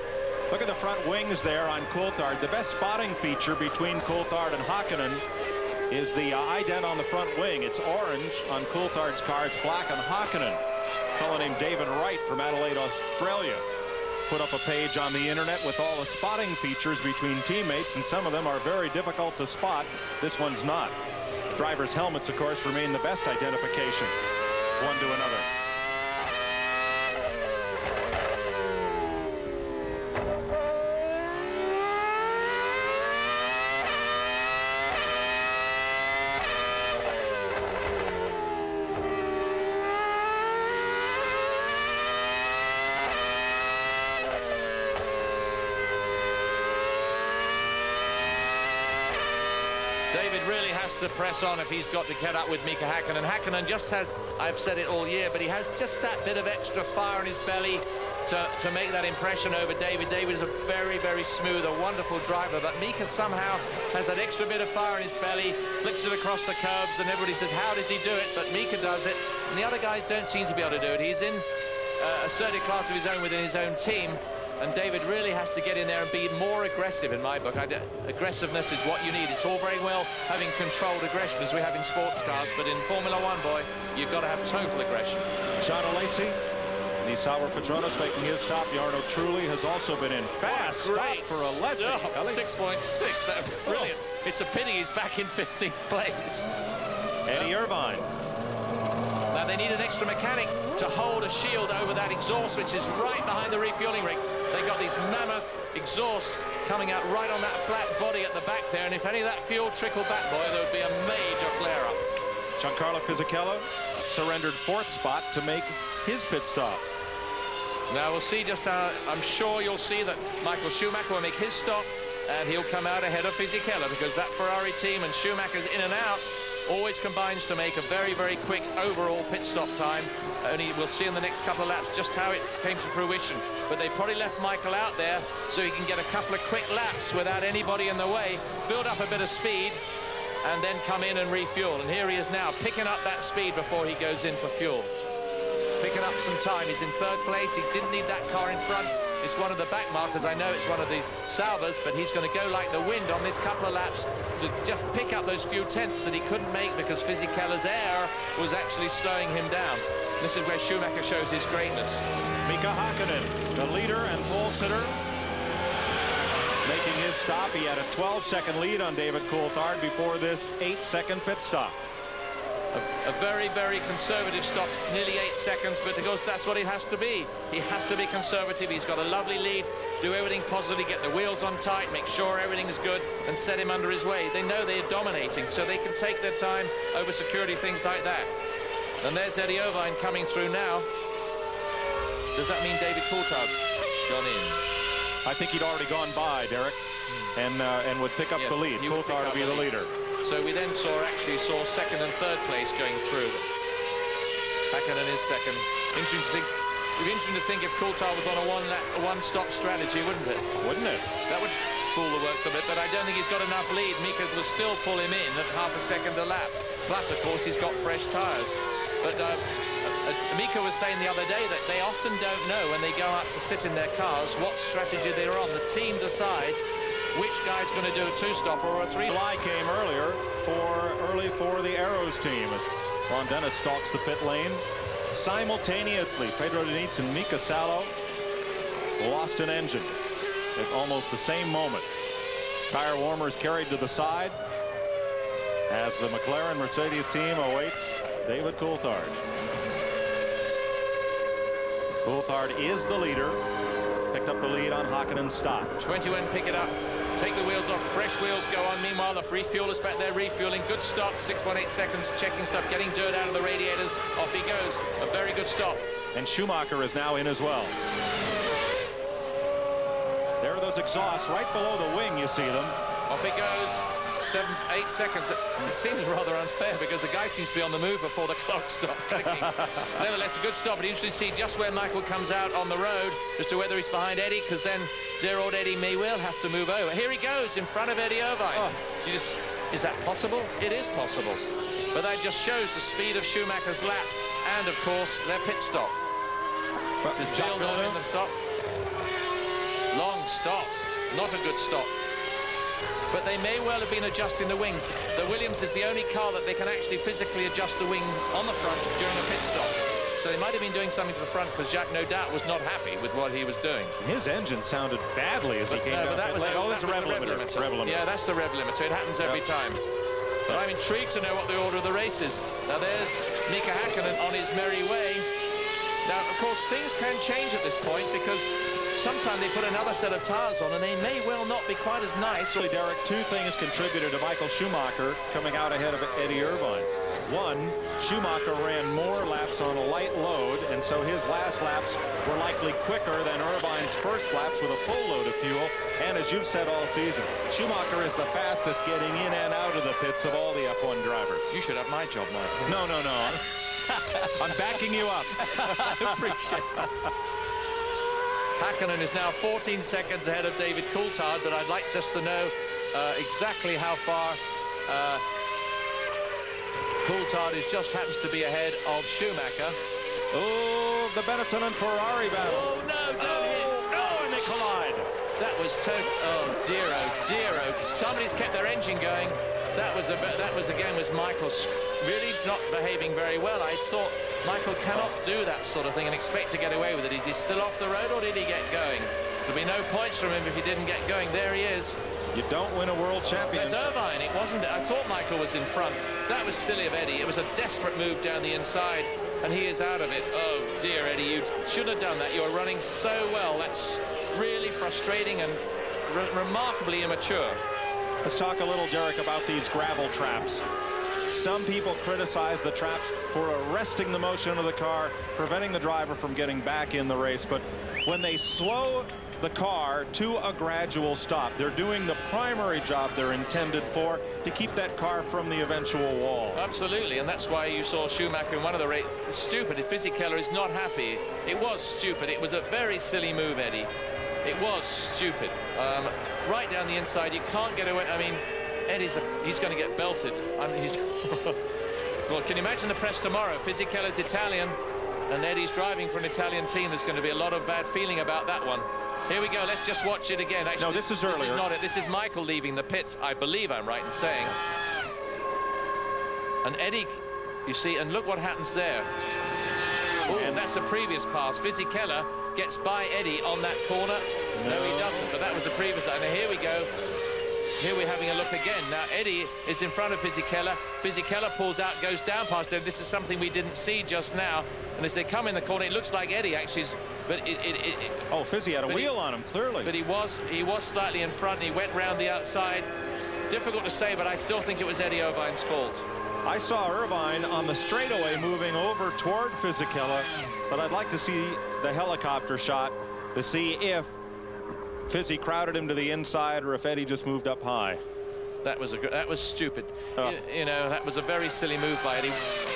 Look at the front wings there on Coulthard. The best spotting feature between Coulthard and Häkkinen is the ident on the front wing. It's orange on Coulthard's car, it's black on Häkkinen. A fellow named David Wright from Adelaide, Australia, put up a page on the internet with all the spotting features between teammates, and some of them are very difficult to spot. This one's not. Drivers' helmets, of course, remain the best identification, one to another. David really has to press on if he's got to get up with MIKA HAKKINEN. Häkkinen just has, I've said it all year, but he has just that bit of extra fire in his belly to make that impression over David. David is a very, very smooth, a wonderful driver, but MIKA somehow has that extra bit of fire in his belly, flicks it across the curbs, and everybody says, how does he do it? But MIKA does it, and the other guys don't seem to be able to do it. He's in a certain class of his own within his own team, and David really has to get in there and be more aggressive in my book. Aggressiveness is what you need. It's all very well having controlled aggression as we have in sports cars, but in Formula One, boy, you've got to have total aggression. Jean Alesi, Sauber Petronas making his stop. Jarno Trulli has also been in. Fast stop for Alesi. 6.6, that was brilliant. It's a pity he's back in 15th place. Eddie Irvine. Now they need an extra mechanic to hold a shield over that exhaust, which is right behind the refueling rig. They've got these mammoth exhausts coming out right on that flat body at the back there, and if any of that fuel trickled back, boy, there would be a major flare-up. Giancarlo Fisichella surrendered 4th spot to make his pit stop. Now we'll see just how, I'm sure you'll see that Michael Schumacher will make his stop, and he'll come out ahead of Fisichella, because that Ferrari team and Schumacher's in and out always combines to make a very, very quick overall pit stop time. Only we'll see in the next couple of laps just how it came to fruition. But they probably left Michael out there so he can get a couple of quick laps without anybody in the way, build up a bit of speed, and then come in and refuel. And here he is now, picking up that speed before he goes in for fuel. Picking up some time. He's in 3rd place. He didn't need that car in front. It's one of the back markers. I know it's one of the Saubers, but he's going to go like the wind on this couple of laps to just pick up those few tenths that he couldn't make because Fisichella's air was actually slowing him down. This is where Schumacher shows his greatness. MIKA HAKKINEN, the leader and pole sitter, making his stop. He had a 12-second lead on David Coulthard before this 8-second pit stop. A very, very conservative stop. It's nearly 8 seconds, but of course that's what it has to be. He has to be conservative. He's got a lovely lead, do everything positively, get the wheels on tight, make sure everything's good, and set him under his way. They know they're dominating, so they can take their time over security, things like that. And there's Eddie Irvine coming through now. Does that mean David Coulthard's gone in? I think he'd already gone by, Derek, and would pick up the lead. Coulthard will be the leader. So we then actually saw 2nd and 3rd place going through. Häkkinen is 2nd. Interesting to think. It'd be interesting to think if Coulthard was on a one-stop strategy, wouldn't it? Wouldn't it? That would fool the works a bit, but I don't think he's got enough lead. MIKA will still pull him in at half a second a lap. Plus, of course, he's got fresh tyres. But Mika was saying the other day that they often don't know when they go up to sit in their cars what strategy they're on. The team decides which guy's going to do a two-stop or a three. July came early for the Arrows team as Ron Dennis stalks the pit lane. Simultaneously, Pedro Denitz and Mika Salo lost an engine at almost the same moment. Tire warmers carried to the side as the McLaren Mercedes team awaits David Coulthard. Coulthard is the leader. Picked up the lead on Häkkinen's stop. 21 pick it up. Take the wheels off. Fresh wheels go on. Meanwhile, the refuelers back there refueling. Good stop. 6.8 seconds. Checking stuff. Getting dirt out of the radiators. Off he goes. A very good stop. And Schumacher is now in as well. There are those exhausts right below the wing. You see them. Off it goes. 7-8 seconds. It seems rather unfair because the guy seems to be on the move before the clock stopped clicking. Nevertheless, a good stop. But interesting to see just where Michael comes out on the road as to whether he's behind Eddie, because then dear old Eddie may well have to move over. Here he goes in front of Eddie Irvine. Oh. Is that possible? It is possible. But that just shows the speed of Schumacher's lap and, of course, their pit stop. Long stop. Not a good stop. But they may well have been adjusting the wings. The Williams is the only car that they can actually physically adjust the wing on the front during a pit stop. So they might have been doing something to the front because Jacques, no doubt, was not happy with what he was doing. His engine sounded badly as he came down. Oh, that's a rev limiter. Yeah, that's the rev limiter. It happens every time. But I'm intrigued to know what the order of the race is. Now there's MIKA HAKKINEN on his merry way. Now, of course, things can change at this point because sometimes they put another set of tires on and they may well not be quite as nice. Derek, two things contributed to Michael Schumacher coming out ahead of Eddie Irvine. One, Schumacher ran more laps on a light load, and so his last laps were likely quicker than Irvine's first laps with a full load of fuel. And as you've said all season, Schumacher is the fastest getting in and out of the pits of all the F1 drivers. You should have my job, Mike. No. I'm backing you up. I appreciate that. Häkkinen is now 14 seconds ahead of David Coulthard, but I'd like just to know exactly how far Coulthard just happens to be ahead of Schumacher. Oh, the Benetton and Ferrari battle. Oh, no, don't hit. Oh, and they collide. That was oh dear. Somebody's kept their engine going. That was again Michael really not behaving very well. I thought Michael cannot do that sort of thing and expect to get away with it. Is he still off the road or did he get going? There'll be no points from him if he didn't get going. There he is. You don't win a world championship. There's Irvine. It wasn't. I thought Michael was in front. That was silly of Eddie. It was a desperate move down the inside, and he is out of it. Oh dear, Eddie, you shouldn't have done that. You were running so well. That's really frustrating and remarkably immature. Let's talk a little, Derek, about these gravel traps. Some people criticize the traps for arresting the motion of the car, preventing the driver from getting back in the race. But when they slow the car to a gradual stop, they're doing the primary job they're intended for, to keep that car from the eventual wall. Absolutely, and that's why you saw Schumacher in one of the races. Stupid. Fisichella is not happy. It was stupid. It was a very silly move, Eddie. It was stupid. Right down the inside, you can't get away. I mean, he's going to get belted. Well, can you imagine the press tomorrow? Fisichella's Italian, and Eddie's driving for an Italian team. There's going to be a lot of bad feeling about that one. Here we go. Let's just watch it again. Actually, no, this is earlier. This is not it. This is Michael leaving the pits. I believe I'm right in saying. And Eddie, you see, and look what happens there. Oh, and that's a previous pass. Fisichella gets by Eddie on that corner. No, he doesn't, but that was a previous line. Now here we go. Here we're having a look again. Now Eddie is in front of Fisichella. Fisichella pulls out, goes down past him. This is something we didn't see just now. And as they come in the corner, it looks like Eddie actually is, but oh, Fizzy had a wheel on him, clearly. But he was slightly in front. He went round the outside. Difficult to say, but I still think it was Eddie Irvine's fault. I saw Irvine on the straightaway moving over toward Fisichella, but I'd like to see the helicopter shot to see if Fizzy crowded him to the inside or if Eddie just moved up high. That was stupid. You know, that was a very silly move by Eddie.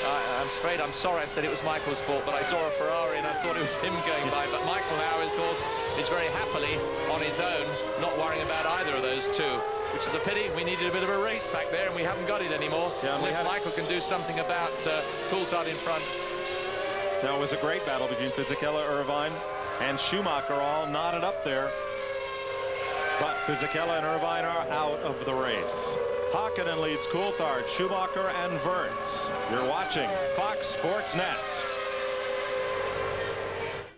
I'm sorry I said it was Michael's fault, but I saw a Ferrari and I thought it was him going by. But Michael now, of course, is very happily on his own, not worrying about either of those two, which is a pity. We needed a bit of a race back there, and we haven't got it anymore. Yeah, unless Michael can do something about Coulthard in front. Now, it was a great battle between Fisichella, Irvine, and Schumacher, all knotted up there. But Fisichella and Irvine are out of the race. Häkkinen leads Coulthard, Schumacher, and Wirtz. You're watching Fox Sports Net.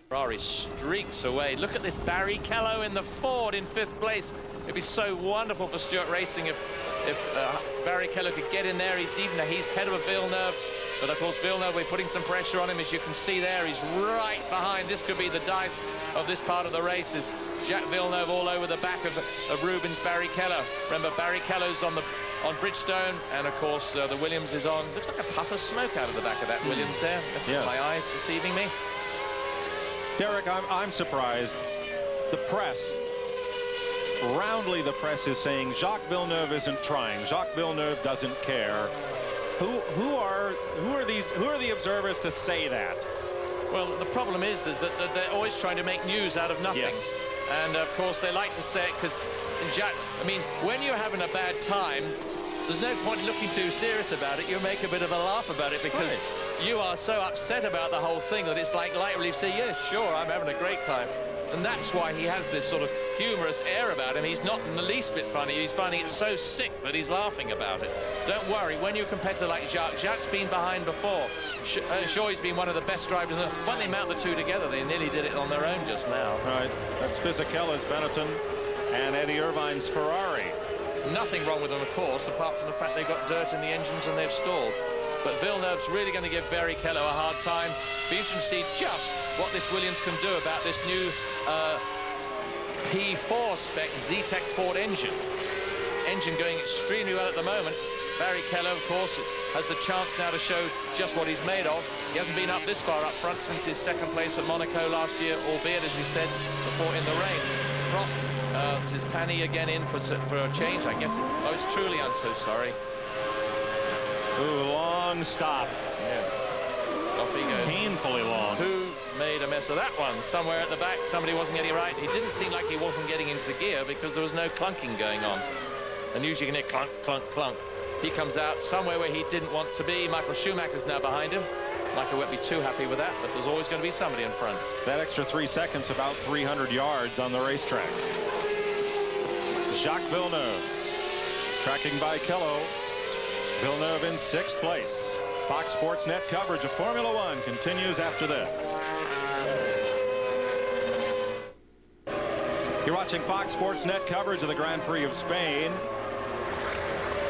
Ferrari streaks away. Look at this Barrichello in the Ford in 5th place. It'd be so wonderful for Stewart Racing if Barrichello could get in there. He's head of Villeneuve, but of course Villeneuve, we're putting some pressure on him, as you can see there. He's right behind. This could be the dice of this part of the races. Jacques Villeneuve all over the back of Rubens Barrichello. Remember, Barrichello's on Bridgestone, and of course the Williams is on. Looks like a puff of smoke out of the back of that Williams there. That's my eyes deceiving me. Derek, I'm surprised. The press, roundly the press is saying Jacques Villeneuve isn't trying. Jacques Villeneuve doesn't care. Who are the observers to say that? Well, the problem is that they're always trying to make news out of nothing. Yes. And of course they like to say it because Jacques, I mean, when you're having a bad time, there's no point looking too serious about it. You make a bit of a laugh about it because you are so upset about the whole thing that it's like light relief to say, yeah, sure, I'm having a great time. And that's why he has this sort of humorous air about him. He's not in the least bit funny. He's finding it so sick that he's laughing about it. Don't worry, when you're a competitor like Jacques' been behind before. Sure, he's been one of the best drivers. When they mount the two together, they nearly did it on their own just now. Right, that's Fisichella's Benetton and Eddie Irvine's Ferrari. Nothing wrong with them, of course, apart from the fact they've got dirt in the engines and they've stalled. But Villeneuve's really going to give Barrichello a hard time. Be interesting to see just what this Williams can do about this new P4 spec Zetec Ford engine. Engine going extremely well at the moment. Barrichello, of course, has the chance now to show just what he's made of. He hasn't been up this far up front since his 2nd place at Monaco last year, albeit, as we said before, in the rain. Prost, this is Pani again in for a change, I guess. It's truly, I'm so sorry. Ooh, long stop. Yeah. Off he goes. Painfully long. Who made a mess of that one? Somewhere at the back, somebody wasn't getting right. It didn't seem like he wasn't getting into gear because there was no clunking going on. And usually you can hear clunk, clunk, clunk. He comes out somewhere where he didn't want to be. Michael Schumacher's now behind him. Michael won't be too happy with that, but there's always going to be somebody in front. That extra 3 seconds, about 300 yards on the racetrack. Jacques Villeneuve, tracking by Kello. Villeneuve in 6th place. Fox Sports Net coverage of Formula One continues after this. You're watching Fox Sports Net coverage of the Grand Prix of Spain.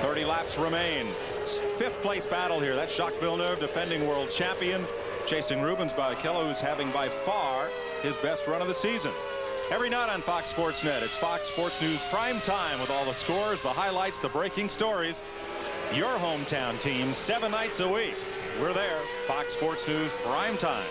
30 laps remain. 5th place battle here. That's Jacques Villeneuve, defending world champion, chasing Rubens Barrichello, who's having by far his best run of the season. Every night on Fox Sports Net, it's Fox Sports News Prime Time with all the scores, the highlights, the breaking stories. Your hometown team, 7 nights a week. We're there. Fox Sports News Prime Time.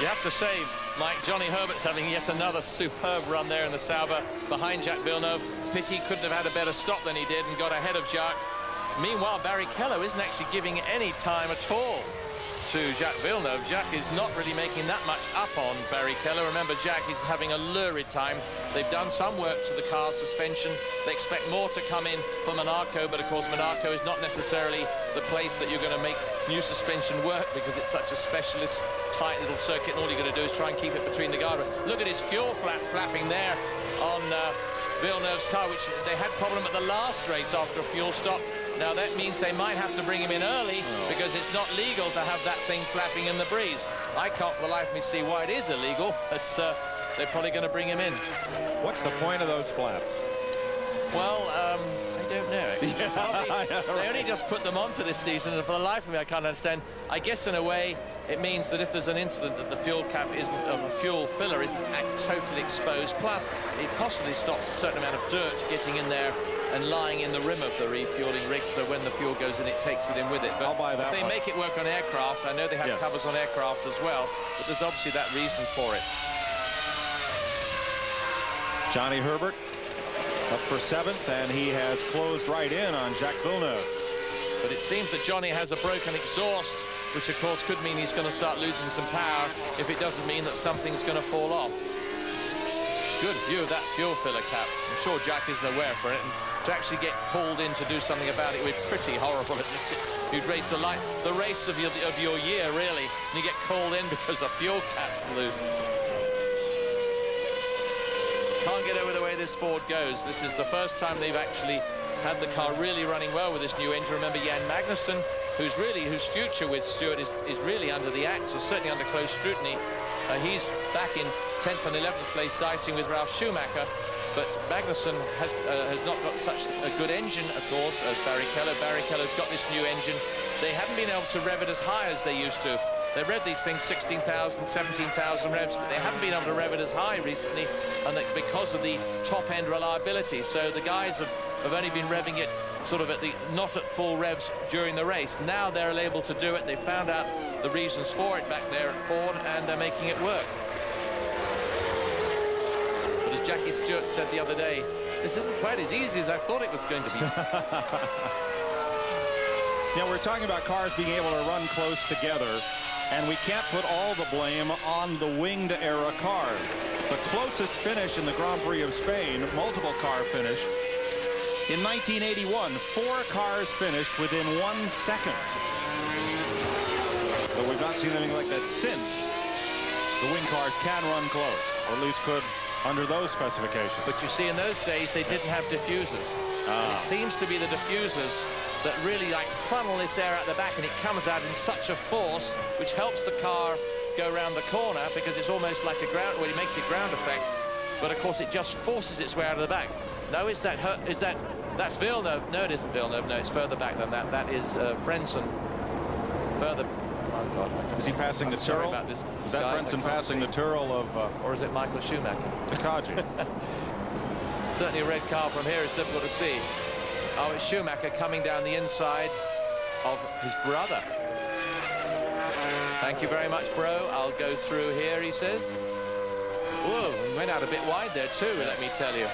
You have to say, Mike, Johnny Herbert's having yet another superb run there in the Sauber behind Jacques Villeneuve. Pity he couldn't have had a better stop than he did and got ahead of Jacques. Meanwhile, Barrichello isn't actually giving any time at all to Jacques Villeneuve. Jacques is not really making that much up on Barrichello. Remember, Jacques is having a lurid time. They've done some work to the car's suspension. They expect more to come in for Monaco, but of course Monaco is not necessarily the place that you're going to make new suspension work because it's such a specialist, tight little circuit, and all you're going to do is try and keep it between the guardrail. Look at his fuel flapping there on Villeneuve's car, which they had problem at the last race after a fuel stop. Now that means they might have to bring him in early because it's not legal to have that thing flapping in the breeze. I can't for the life of me see why it is illegal. It's, they're probably going to bring him in. What's the point of those flaps? Well, I don't know. They only just put them on for this season, and for the life of me, I can't understand. I guess in a way, it means that if there's an incident that the fuel cap isn't, of a fuel filler isn't totally exposed, plus it possibly stops a certain amount of dirt getting in there and lying in the rim of the refueling rig, so when the fuel goes in, it takes it in with it. But I'll buy that if they make it work on aircraft, I know they have covers on aircraft as well, but there's obviously that reason for it. Johnny Herbert up for 7th, and he has closed right in on Jacques Villeneuve. But it seems that Johnny has a broken exhaust, which of course could mean he's going to start losing some power if it doesn't mean that something's going to fall off. good view of that fuel filler cap. I'm sure Jack isn't aware for it, and to actually get called in to do something about it would be pretty horrible. You'd race the race of your year, really, and you get called in because the fuel cap's loose. Can't get over the way this Ford goes. This is the first time they've actually had the car really running well with this new engine. Remember Jan Magnussen, whose future with Stewart is really under the axe, or certainly under close scrutiny. He's back in 10th and 11th place dicing with Ralf Schumacher, but Magnussen has not got such a good engine, of course, as Barry Keller. Barry Keller's got this new engine. They haven't been able to rev it as high as they used to. They rev these things 16,000, 17,000 revs, but they haven't been able to rev it as high recently, and because of the top-end reliability. So the guys have only been revving it sort of not at full revs during the race. Now they're able to do it. They found out the reasons for it back there at Ford, and they're making it work. But as Jackie Stewart said the other day, this isn't quite as easy as I thought it was going to be. Yeah, we're talking about cars being able to run close together, and we can't put all the blame on the winged era cars. The closest finish in the Grand Prix of Spain, multiple car finish, in 1981, 4 cars finished within 1 second. But we've not seen anything like that since. The wing cars can run close, or at least could under those specifications. But you see, in those days, they didn't have diffusers. It seems to be the diffusers that really funnel this air out the back, and it comes out in such a force, which helps the car go around the corner, because it's almost like a ground, well, it makes a ground effect, but of course it just forces its way out of the back. No, that's Villeneuve? No, it isn't Villeneuve. No, it's further back than that. That is Frentzen. Further. Oh God. Is he passing the Tyrrell? Is that Frentzen passing the Tyrrell of? Or is it Michael Schumacher? Takagi. Certainly a red car from here is difficult to see. Oh, it's Schumacher coming down the inside of his brother. Thank you very much, bro. I'll go through here, he says. Whoa, he went out a bit wide there too, let me tell you.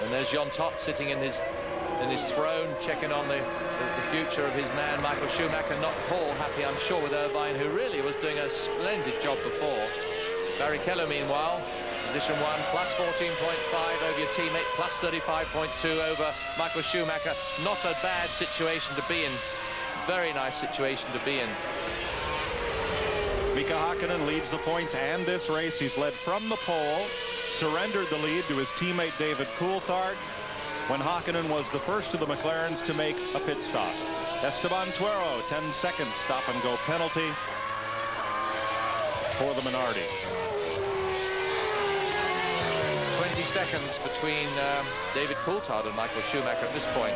And there's Jean Todt sitting in his throne, checking on the future of his man, Michael Schumacher. Not Paul happy, I'm sure, with Irvine, who really was doing a splendid job before. Barry Keller, meanwhile, position 1, plus 14.5 over your teammate, plus 35.2 over Michael Schumacher. Not a bad situation to be in. Very nice situation to be in. MIKA HAKKINEN leads the points and this race. He's led from the pole, surrendered the lead to his teammate David Coulthard when Häkkinen was the first of the McLarens to make a pit stop. Esteban Tuero, 10-second stop-and-go penalty for the Minardi. 20 seconds between David Coulthard and Michael Schumacher at this point.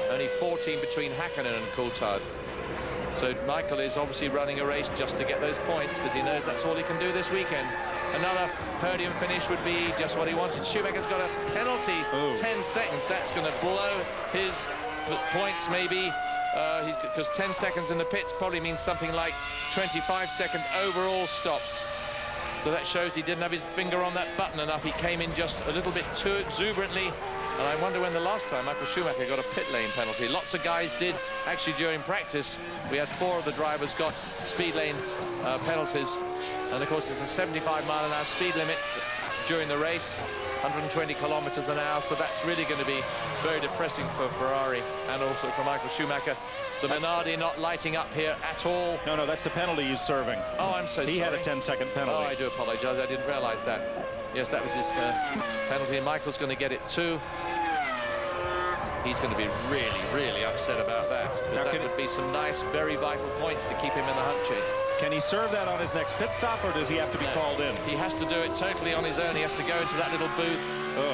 Only 14 between Häkkinen and Coulthard. So Michael is obviously running a race just to get those points, because he knows that's all he can do this weekend. Another podium finish would be just what he wanted. Schumacher's got a penalty. Ooh. 10 seconds. That's going to blow his points, maybe. Because 10 seconds in the pits probably means something like 25-second overall stop. So that shows he didn't have his finger on that button enough. He came in just a little bit too exuberantly. And I wonder when the last time Michael Schumacher got a pit lane penalty. Lots of guys did, actually, during practice. We had 4 of the drivers got speed lane penalties. And, of course, there's a 75-mile-an-hour speed limit during the race, 120 kilometers an hour. So that's really going to be very depressing for Ferrari and also for Michael Schumacher. The Minardi not lighting up here at all. No, that's the penalty he's serving. Oh, I'm so sorry. He had a 10-second penalty. Oh, I do apologize. I didn't realize that. Yes, that was his penalty, and Michael's going to get it too. He's going to be really, really upset about that. That would be some nice, very vital points to keep him in the hunt shape. Can he serve that on his next pit stop, or does he have to be called in? He has to do it totally on his own. He has to go into that little booth, or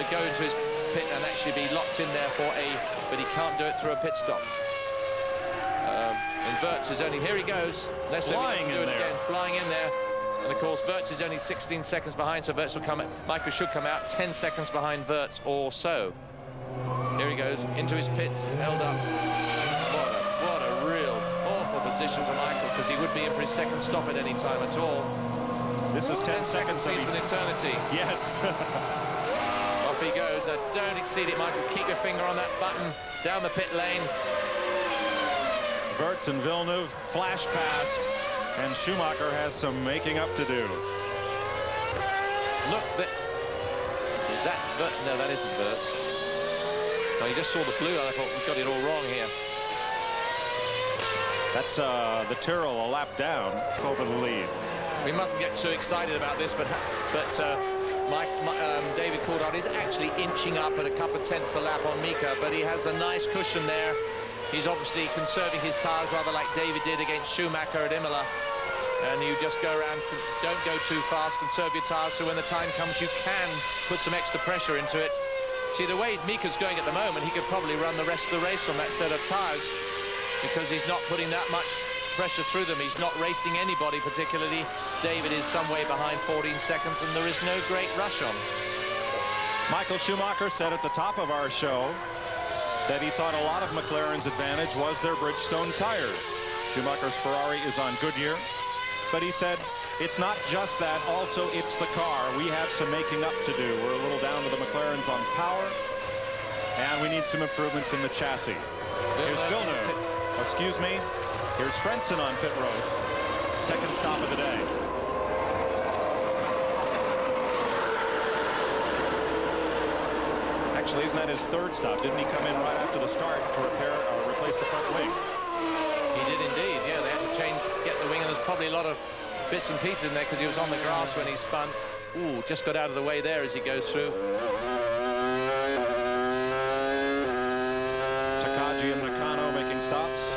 go into his pit and actually be locked in there for but he can't do it through a pit stop. And Wirtz is only, here he goes. Let's flying in there. Again, flying in there. And of course, Wirtz is only 16 seconds behind, so Wirtz will come. Michael should come out 10 seconds behind Wirtz or so. Here he goes into his pits, held up. What a real awful position for Michael, because he would be in for his second stop at any time at all. This is 10 seconds. Seems an eternity. Yes. Off he goes. Now, don't exceed it, Michael. Keep your finger on that button down the pit lane. Wirtz and Villeneuve flash past, and Schumacher has some making up to do. Look, is that Vert? No, that isn't Vert. So you just saw the blue, and I thought we got it all wrong here. That's the Tyrrell a lap down over the lead. We mustn't get too excited about this, but David Coulthard is actually inching up at a couple of tenths a lap on Mika, but he has a nice cushion there. He's obviously conserving his tyres rather like David did against Schumacher at Imola. And you just go around, don't go too fast, conserve your tyres, so when the time comes you can put some extra pressure into it. See, the way Mika's going at the moment, he could probably run the rest of the race on that set of tyres because he's not putting that much pressure through them. He's not racing anybody particularly. David is some way behind, 14 seconds, and there is no great rush on. Michael Schumacher said at the top of our show that he thought a lot of McLaren's advantage was their Bridgestone tires. Schumacher's Ferrari is on Goodyear, but he said it's not just that, also it's the car. We have some making up to do. We're a little down to the McLaren's on power, and we need some improvements in the chassis. Here's Villeneuve. Oh, excuse me. Here's Frentzen on pit road. Second stop of the day. Actually, isn't that his third stop? Didn't he come in right after the start to replace the front wing? He did indeed, yeah. They had to get the wing, and there's probably a lot of bits and pieces in there because he was on the grass when he spun. Ooh, just got out of the way there as he goes through. Takagi and Nakano making stops.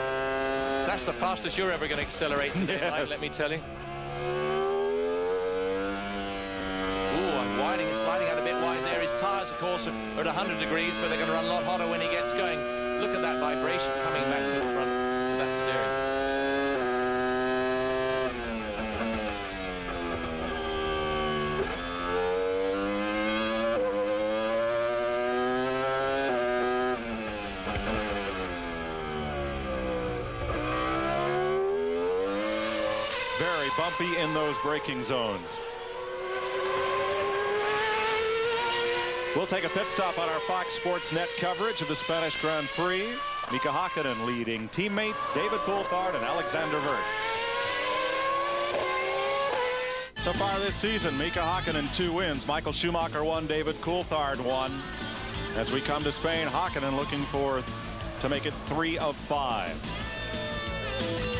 That's the fastest you're ever going to accelerate today, yes. Mike, let me tell you. Ooh, unwinding and sliding out a bit wide there. His tyres, of course, are at 100 degrees, but they're going to run a lot hotter when he gets going. Look at that vibration coming back to the front of that steering. Very bumpy in those braking zones. We'll take a pit stop on our Fox Sports Net coverage of the Spanish Grand Prix. Mika Hakkinen leading teammate David Coulthard and Alexander Wurz. So far this season, Mika Hakkinen 2 wins. Michael Schumacher 1, David Coulthard 1. As we come to Spain, Hakkinen looking to make it 3 of 5.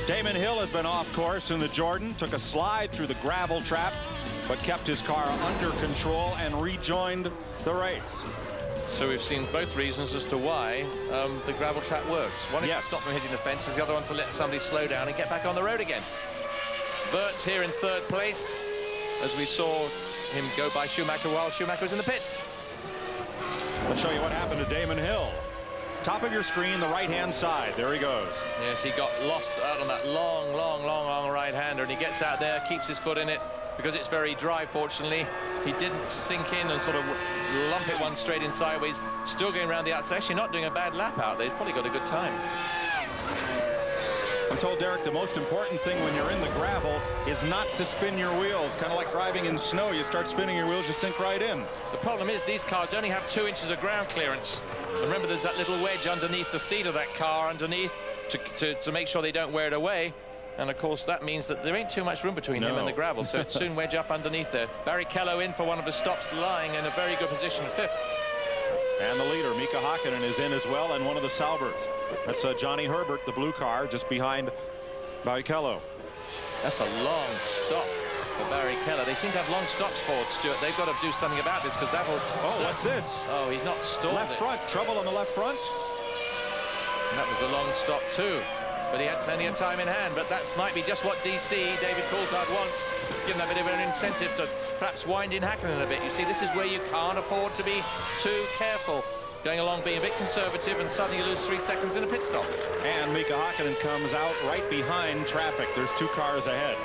Damon Hill has been off course in the Jordan, took a slide through the gravel trap, but kept his car under control and rejoined the race. So we've seen both reasons as to why the gravel trap works. One is to stop them hitting the fences, the other one to let somebody slow down and get back on the road again. Wurz here in third place, as we saw him go by Schumacher while Schumacher was in the pits. Let's show you what happened to Damon Hill. Top of your screen, the right-hand side. There he goes. Yes, he got lost out on that long right-hander, and he gets out there, keeps his foot in it, because it's very dry, fortunately. He didn't sink in and sort of lump it one straight in sideways. Still going around the outside. Actually not doing a bad lap out there. He's probably got a good time. I'm told, Derek, the most important thing when you're in the gravel is not to spin your wheels. Kind of like driving in snow. You start spinning your wheels, you sink right in. The problem is these cars only have 2 inches of ground clearance. And remember, there's that little wedge underneath the seat of that car underneath to make sure they don't wear it away. And of course that means that there ain't too much room between him and the gravel, so it'd soon wedge up underneath there. Barrichello in for one of the stops, lying in a very good position, 5th. And the leader, Mika Hakkinen, is in as well, and one of the Saubers. That's Johnny Herbert, the blue car, just behind Barrichello. That's a long stop for Barrichello. They seem to have long stops forward, Stuart. They've got to do something about this, because that will... Oh, what's this? Oh, he's not stalled left front, trouble on the left front. And that was a long stop too. But he had plenty of time in hand. But that might be just what DC, David Coulthard, wants. It's given a bit of an incentive to perhaps wind in Häkkinen a bit. You see, this is where you can't afford to be too careful. Going along, being a bit conservative, and suddenly you lose 3 seconds in a pit stop. And Mika Hakkinen comes out right behind traffic. There's 2 cars ahead.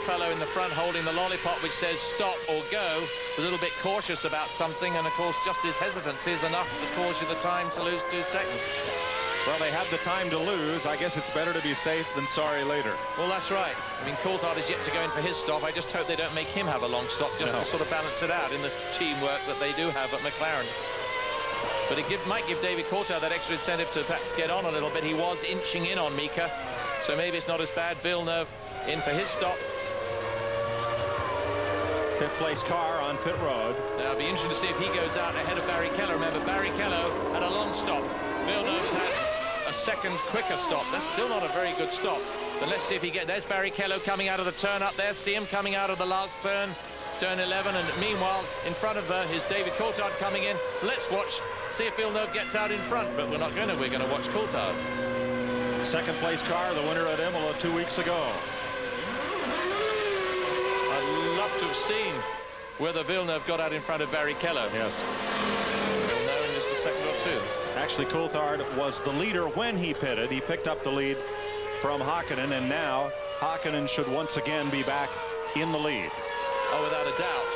Fellow in the front holding the lollipop which says stop or go, a little bit cautious about something, and of course just his hesitance is enough to cause you the time to lose 2 seconds. Well, they had the time to lose. I guess it's better to be safe than sorry later. Well, that's right. I mean, Coulthard is yet to go in for his stop. I just hope they don't make him have a long stop just to sort of balance it out in the teamwork that they do have at McLaren. But it might give David Coulthard that extra incentive to perhaps get on a little bit. He was inching in on Mika, so maybe it's not as bad. Villeneuve in for his stop. Fifth place car on pit road. Now it'll be interesting to see if he goes out ahead of Barrichello. Remember, Barrichello had a long stop. Villeneuve's had a second quicker stop. That's still not a very good stop. But let's see if he there's Barrichello coming out of the turn up there. See him coming out of the last turn, turn 11. And meanwhile, in front of is David Coulthard coming in. Let's watch, see if Villeneuve gets out in front. But we're not going to. We're going to watch Coulthard. Second place car, the winner at Imola 2 weeks ago. I'd love to have seen whether Villeneuve got out in front of Barrichello. Yes. We'll know in just a second or two. Actually, Coulthard was the leader when he pitted. He picked up the lead from Häkkinen, and now Häkkinen should once again be back in the lead. Oh, without a doubt.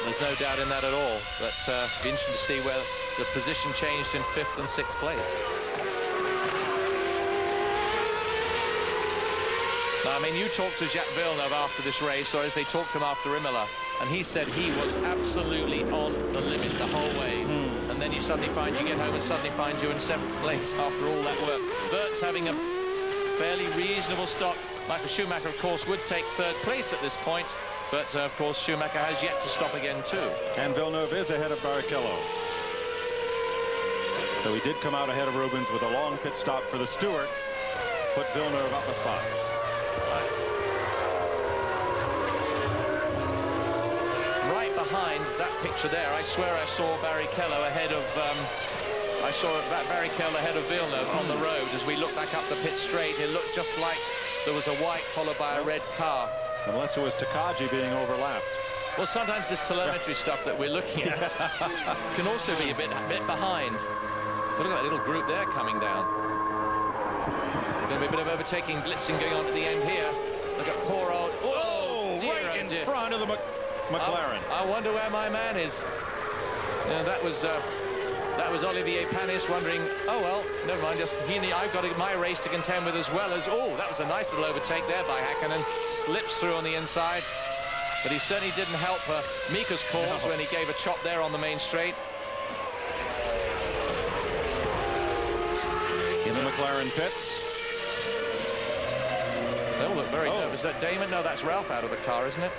There's no doubt in that at all. But it'll be interesting to see where the position changed in 5th and 6th place. Now, I mean, you talked to Jacques Villeneuve after this race, or as they talked to him after Imola, and he said he was absolutely on the limit the whole way. And then you suddenly find you get home and suddenly find you in 7th place after all that work. Wirtz having a fairly reasonable stop. Michael Schumacher, of course, would take 3rd place at this point, but of course Schumacher has yet to stop again too. And Villeneuve is ahead of Barrichello. So he did come out ahead of Rubens with a long pit stop for the Stewart. Put Villeneuve up a spot. Right behind that picture there, I swear I saw Barrichello ahead of Barrichello ahead of Villeneuve on the road. As we look back up the pit straight, it looked just like there was a white followed by a red car. Unless it was Takagi being overlapped. Well, sometimes this telemetry stuff that we're looking at can also be a bit behind. Look at that little group there coming down. Going to be a bit of overtaking, blitzing going on at the end here. Look at poor old... Oh, right in front of the McLaren. I wonder where my man is. Yeah, that was Olivier Panis wondering, oh, well, never mind, just I've got my race to contend with as well as, oh, that was a nice little overtake there by Häkkinen. Slips through on the inside, but he certainly didn't help Mika's cause when he gave a chop there on the main straight. In the McLaren pits. They all look very nervous. Is that Damon? No, that's Ralph out of the car, isn't it?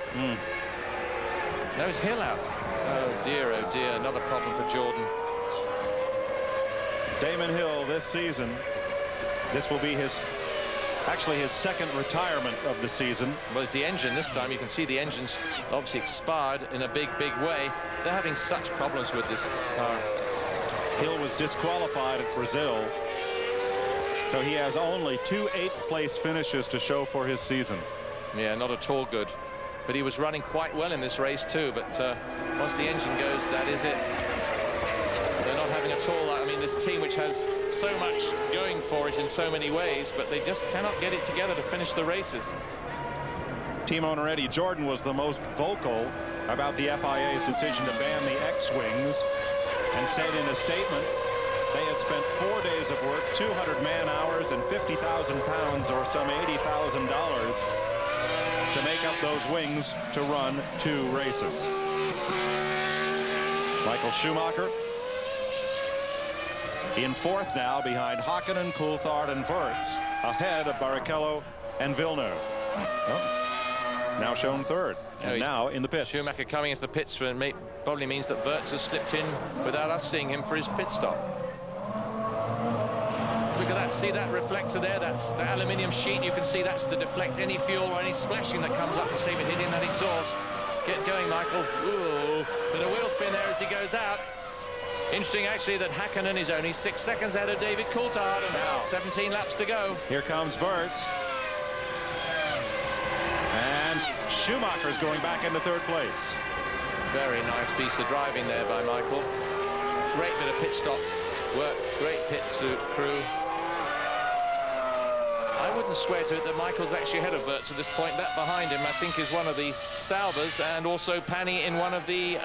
No, it's Hill out. Oh dear, another problem for Jordan. Damon Hill this season, this will be actually his second retirement of the season. Well, it's the engine this time. You can see the engine's obviously expired in a big way. They're having such problems with this car. Hill was disqualified at Brazil, so he has only 2 8th place finishes to show for his season. Yeah, not at all good. But he was running quite well in this race too, but once the engine goes, that is it. They're not having at all, I mean, this team which has so much going for it in so many ways, but they just cannot get it together to finish the races. Team owner Eddie Jordan was the most vocal about the FIA's decision to ban the X-Wings, and said in a statement they had spent 4 days of work, 200 man-hours, and 50,000 pounds, or some $80,000, to make up those wings to run 2 races. Michael Schumacher in 4th now, behind Häkkinen, Coulthard, and Wirtz, ahead of Barrichello and Villeneuve. Well, now shown 3rd, and now in the pits. Schumacher coming into the pits probably means that Wirtz has slipped in without us seeing him for his pit stop. Look at that, see that reflector there, that's the aluminium sheet. You can see that's to deflect any fuel or any splashing that comes up, to save it hitting that exhaust. Get going, Michael. Ooh, bit of wheel spin there as he goes out. Interesting, actually, that Häkkinen is only 6 seconds ahead of David Coulthard, and now 17 laps to go. Here comes Wirtz. And Schumacher's going back into 3rd place. Very nice piece of driving there by Michael. Great bit of pit stop work, great pit crew. I wouldn't swear to it that Michael's actually ahead of Wirtz at this point. That behind him, I think, is one of the Saubers, and also Pani in one of the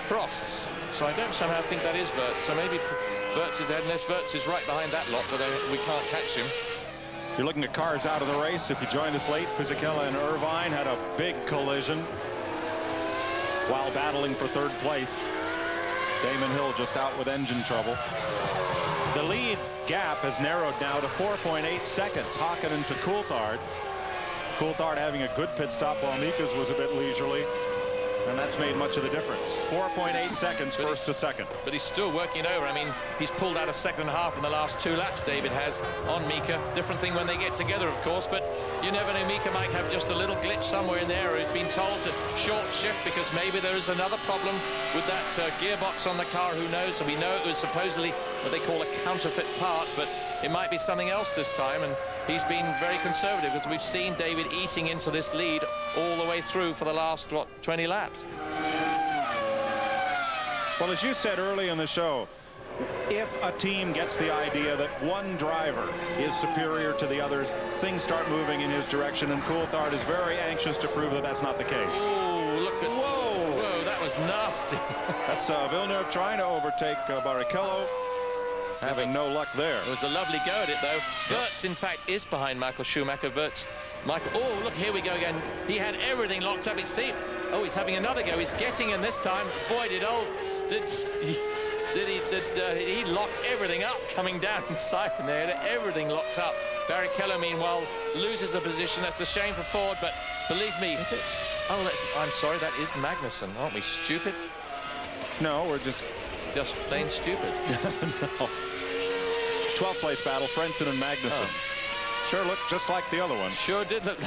Prosts. So I don't somehow think that is Wirtz. So maybe Wirtz is ahead, unless Wirtz is right behind that lot, but we can't catch him. You're looking at cars out of the race. If you joined us late, Fisichella and Irvine had a big collision while battling for 3rd place. Damon Hill just out with engine trouble. The lead gap has narrowed now to 4.8 seconds. Häkkinen to Coulthard. Coulthard having a good pit stop while Mika's was a bit leisurely. And that's made much of the difference. 4.8 seconds first to second. But he's still working over. I mean, he's pulled out a second and a half in the last 2 laps, David has, on Mika. Different thing when they get together, of course, but you never know. Mika might have just a little glitch somewhere in there, or he's been told to short shift because maybe there is another problem with that gearbox on the car. Who knows? So we know it was supposedly what they call a counterfeit part, but it might be something else this time, and he's been very conservative because we've seen David eating into this lead all the way through for the last, what, 20 laps. Well, as you said early in the show, if a team gets the idea that one driver is superior to the others, things start moving in his direction, and Coulthard is very anxious to prove that that's not the case. Oh, look at... Whoa! Whoa, that was nasty. That's Villeneuve trying to overtake Barrichello. Having no luck there. It was a lovely go at it, though. Wirtz, in fact, is behind Michael Schumacher. Wirtz, Michael. Oh, look, here we go again. He had everything locked up, it seemed. Oh, he's having another go. He's getting in this time. Boy, did he lock everything up coming down inside in there. Everything locked up. Barrichello, meanwhile, loses a position. That's a shame for Ford, but believe me. Is it? Oh, I'm sorry, that is Magnussen. Aren't we stupid? No, we're just plain stupid. No. 12th place battle, Frentzen and Magnussen. Oh. Sure looked just like the other one. Sure did look.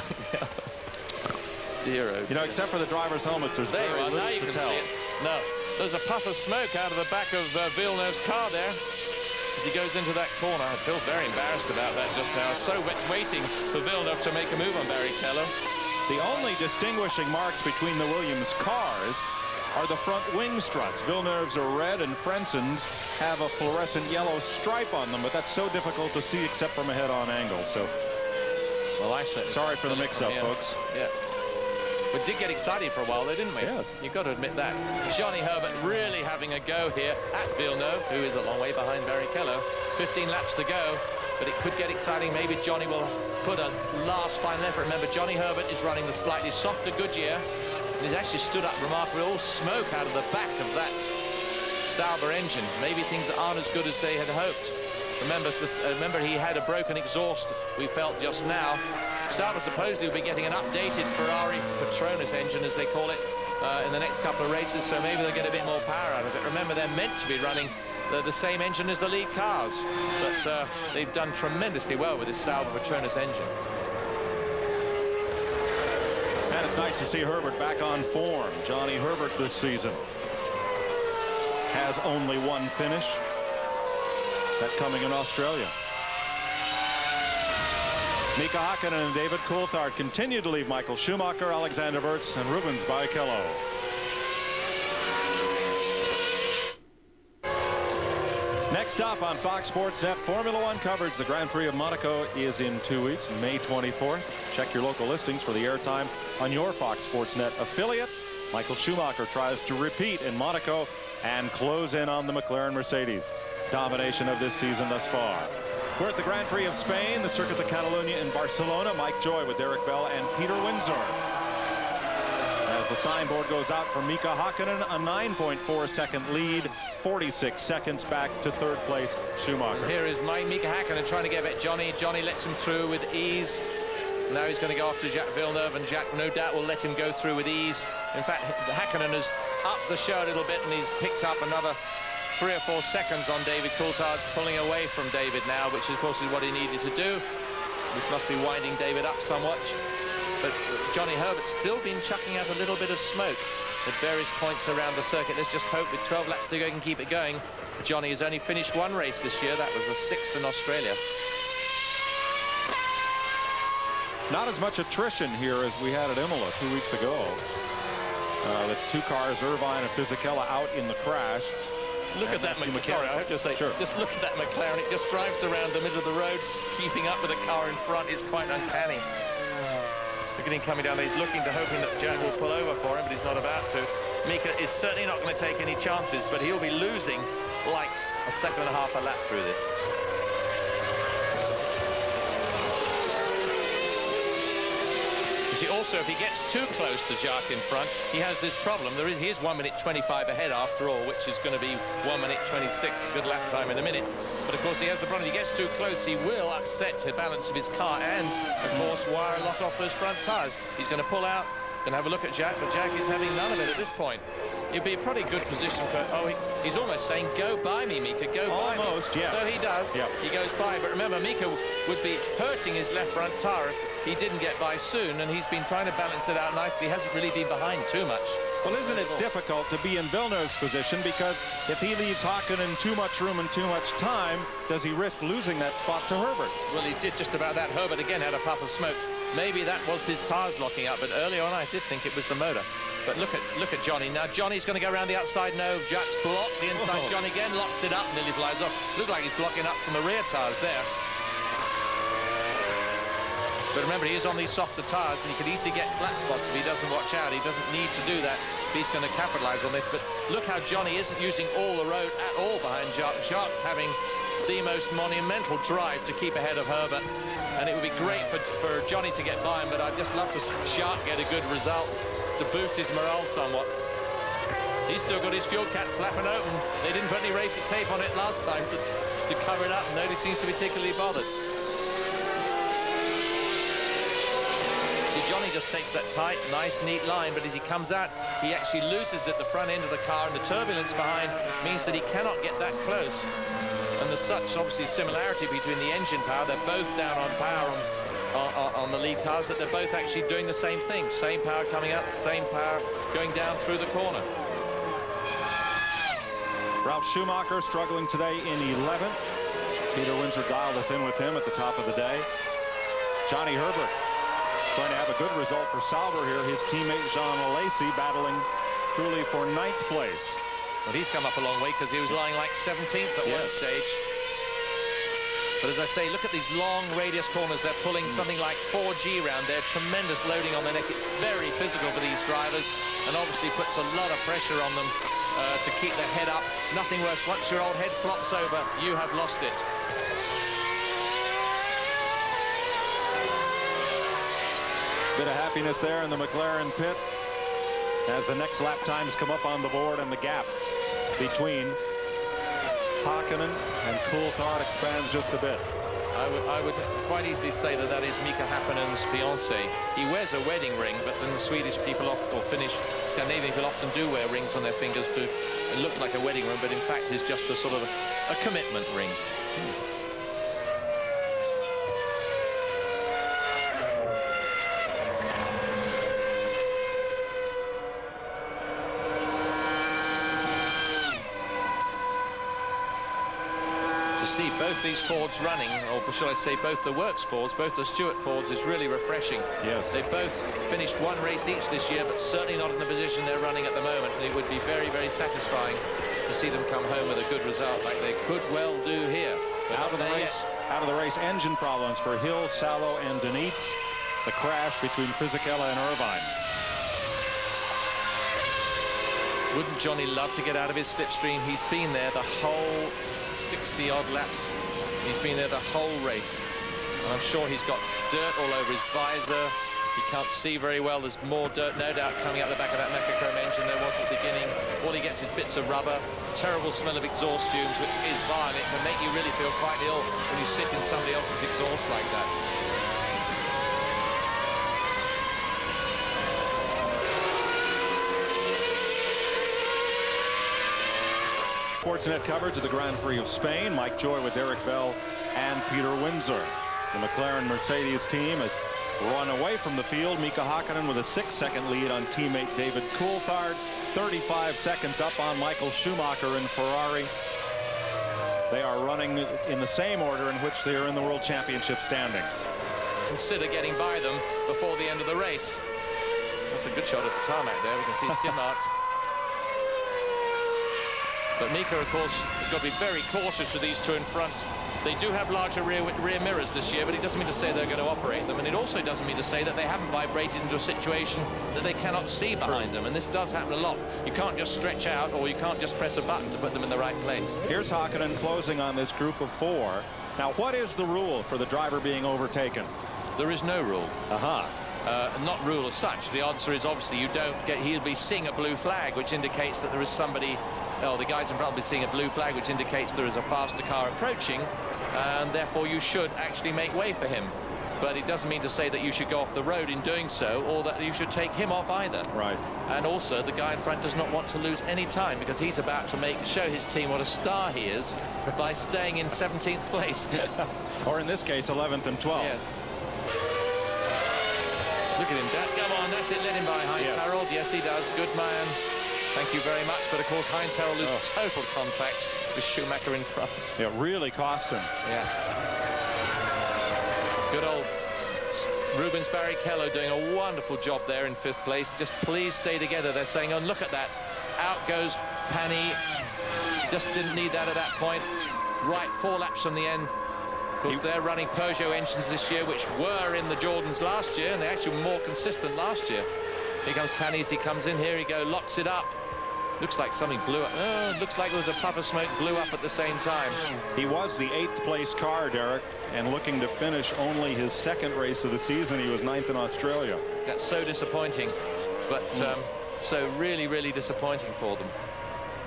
Dear, oh, you know, except for the driver's helmets, there's very little now you to can tell. see it. No, there's a puff of smoke out of the back of Villeneuve's car there as he goes into that corner. I feel very embarrassed about that just now. So much waiting for Villeneuve to make a move on Barrichello. The only distinguishing marks between the Williams cars are the front wing struts. Villeneuve's are red and Frentzen's have a fluorescent yellow stripe on them, but that's so difficult to see except from a head-on angle. So, well, I said sorry for the mix-up, folks. Yeah. We did get excited for a while, though, didn't we? Yes. You've got to admit that. Johnny Herbert really having a go here at Villeneuve, who is a long way behind Barrichello. 15 laps to go, but it could get exciting. Maybe Johnny will put a last final effort. Remember, Johnny Herbert is running the slightly softer Goodyear. And he's actually stood up remarkably. All smoke out of the back of that Sauber engine. Maybe things aren't as good as they had hoped. Remember he had a broken exhaust, we felt just now. Sauber supposedly will be getting an updated Ferrari Patronus engine, as they call it, in the next couple of races, so maybe they'll get a bit more power out of it. Remember, they're meant to be running the same engine as the lead cars, but they've done tremendously well with this Sauber Patronus engine. And it's nice to see Herbert back on form. Johnny Herbert this season has only one finish. That coming in Australia. MIKA HAKKINEN and David Coulthard continue to lead Michael Schumacher, Alexander Wirtz, and Rubens Barrichello. Next up on Fox Sports Net, Formula One coverage. The Grand Prix of Monaco is in 2 weeks, May 24th. Check your local listings for the airtime on your Fox Sports Net affiliate. Michael Schumacher tries to repeat in Monaco and close in on the McLaren Mercedes. Domination of this season thus far. We're at the Grand Prix of Spain, the Circuit de Catalunya in Barcelona. Mike Joy with Derek Bell and Peter Windsor. As the signboard goes out for MIKA HAKKINEN, a 9.4 second lead, 46 seconds back to third place Schumacher. And here is MIKA HAKKINEN trying to get at Johnny. Johnny lets him through with ease. Now he's going to go after Jacques Villeneuve, and Jacques no doubt will let him go through with ease. In fact, Häkkinen has upped the show a little bit, and he's picked up another 3 or 4 seconds on David Coulthard's, pulling away from David now, which of course is what he needed to do. This must be winding David up somewhat. But Johnny Herbert's still been chucking out a little bit of smoke at various points around the circuit. Let's just hope with 12 laps to go he can keep it going. Johnny has only finished one race this year. That was the 6th in Australia. Not as much attrition here as we had at Imola 2 weeks ago. The 2 cars, Irvine and Fisichella, out in the crash. Look at that McLaren. Sorry, I have to say, sure. Just look at that McLaren. It just drives around the middle of the road, keeping up with the car in front. Is quite uncanny. Look at him coming down there. He's hoping that Jack will pull over for him, but he's not about to. MIKA is certainly not going to take any chances, but he'll be losing like a second and a half a lap through this. see, also, if he gets too close to Jacques in front, he has this problem. He is 1 minute 25 ahead after all, which is going to be 1 minute 26, a good lap time in a minute. But of course, he has the problem. If he gets too close, he will upset the balance of his car and, of course, wire a lot off those front tires. He's going to pull out, going to have a look at Jacques, but Jacques is having none of it at this point. It'd be a pretty good position for, he's almost saying, go by me, Mika, go by me. Almost, yes. So he does. Yep. He goes by. But remember, Mika would be hurting his left front tire if he didn't get by soon, and he's been trying to balance it out nicely. He hasn't really been behind too much. Well, isn't it difficult to be in Villeneuve's position, because if he leaves Häkkinen too much room and too much time, does he risk losing that spot to Herbert? Well, he did just about that. Herbert again had a puff of smoke. Maybe that was his tires locking up, but early on I did think it was the motor. But look at Johnny. Now Johnny's going to go around the outside. No, Jacques blocked the inside. Johnny again locks it up, nearly flies off. Looks like he's blocking up from the rear tires there. But remember, he is on these softer tires, and he could easily get flat spots if he doesn't watch out. He doesn't need to do that if he's going to capitalize on this. But look how Johnny isn't using all the road at all behind Jacques. Jacques having the most monumental drive to keep ahead of Herbert. And it would be great for Johnny to get by him, but I'd just love to see Jacques get a good result to boost his morale somewhat. He's still got his fuel cap flapping open. They didn't put any racer tape on it last time to cover it up, and nobody seems to be particularly bothered. See, Johnny just takes that tight, nice, neat line, but as he comes out, he actually loses at the front end of the car, and the turbulence behind means that he cannot get that close. And there's such, obviously, similarity between the engine power. They're both down on power on the lead cars, that they're both actually doing the same thing. Same power coming out, same power going down through the corner. Ralf Schumacher struggling today in 11th. Peter Windsor dialed us in with him at the top of the day. Johnny Herbert going to have a good result for Sauber here. His teammate Jean Alesi battling truly for 9th place. Well, he's come up a long way because he was lying like 17th at one stage. But as I say, look at these long radius corners. They're pulling something like 4G round there. Tremendous loading on the neck. It's very physical for these drivers, and obviously puts a lot of pressure on them to keep their head up. Nothing worse. Once your old head flops over, you have lost it. Bit of happiness there in the McLaren pit as the next lap times come up on the board, and the gap between Häkkinen and Coulthard expands just a bit. I would quite easily say that that is Mika Häkkinen's fiancée. He wears a wedding ring, but then the Swedish people often, or Finnish, Scandinavian people often do wear rings on their fingers to it look like a wedding ring, but in fact is just a sort of a commitment ring. See both these Fords running, or shall I say both the Works Fords, both the Stewart Fords, is really refreshing. Yes. They both finished one race each this year, but certainly not in the position they're running at the moment, and it would be very, very satisfying to see them come home with a good result like they could well do here. Out of the race, engine problems for Hill, Salo, and Denitz. The crash between Fisichella and Irvine. Wouldn't Johnny love to get out of his slipstream? He's been there the whole 60-odd laps. He's been there the whole race. And I'm sure he's got dirt all over his visor. He can't see very well. There's more dirt, no doubt, coming out the back of that Mecachrome engine. There was at the beginning. All he gets is bits of rubber. Terrible smell of exhaust fumes, which is vile. It can make you really feel quite ill when you sit in somebody else's exhaust like that. Sportsnet coverage of the Grand Prix of Spain. Mike Joy with Derek Bell and Peter Windsor. The McLaren Mercedes team has run away from the field. Mika Häkkinen with a 6-second lead on teammate David Coulthard. 35 seconds up on Michael Schumacher in Ferrari. They are running in the same order in which they are in the World Championship standings. Consider getting by them before the end of the race. That's a good shot at the tarmac there. We can see skid marks. But Mika, of course, has got to be very cautious with these two in front. They do have larger rear mirrors this year, but it doesn't mean to say they're going to operate them. And it also doesn't mean to say that they haven't vibrated into a situation that they cannot see behind them. And this does happen a lot. You can't just stretch out, or you can't just press a button to put them in the right place. Here's Häkkinen closing on this group of 4. Now, what is the rule for the driver being overtaken? There is no rule. not rule as such. The answer is obviously you don't get. He'll be seeing a blue flag, which indicates that there is somebody. Oh, the guys in front will be seeing a blue flag, which indicates there is a faster car approaching, and therefore you should actually make way for him. But it doesn't mean to say that you should go off the road in doing so, or that you should take him off either. Right. And also, the guy in front does not want to lose any time, because he's about to show his team what a star he is by staying in 17th place. Or in this case, 11th and 12th. Yes. Look at him. Come on, that's it. Let him by Heinz Harold. Yes, he does. Good man. Thank you very much. But of course, Heinz Harold loses total contact with Schumacher in front. Yeah, really cost him. Yeah. Good old Rubens Barrichello doing a wonderful job there in 5th place. Just please stay together. They're saying, oh, look at that. Out goes Pani. Just didn't need that at that point. Right, 4 laps from the end. Of course, they're running Peugeot engines this year, which were in the Jordans last year, and they're actually more consistent last year. Here comes Pani as he comes in. Here he go, locks it up. Looks like something blew up. Oh, looks like there was a puff of smoke blew up at the same time. He was the 8th place car, Derek, and looking to finish only his 2nd race of the season. He was 9th in Australia. That's so disappointing, but so really, really disappointing for them.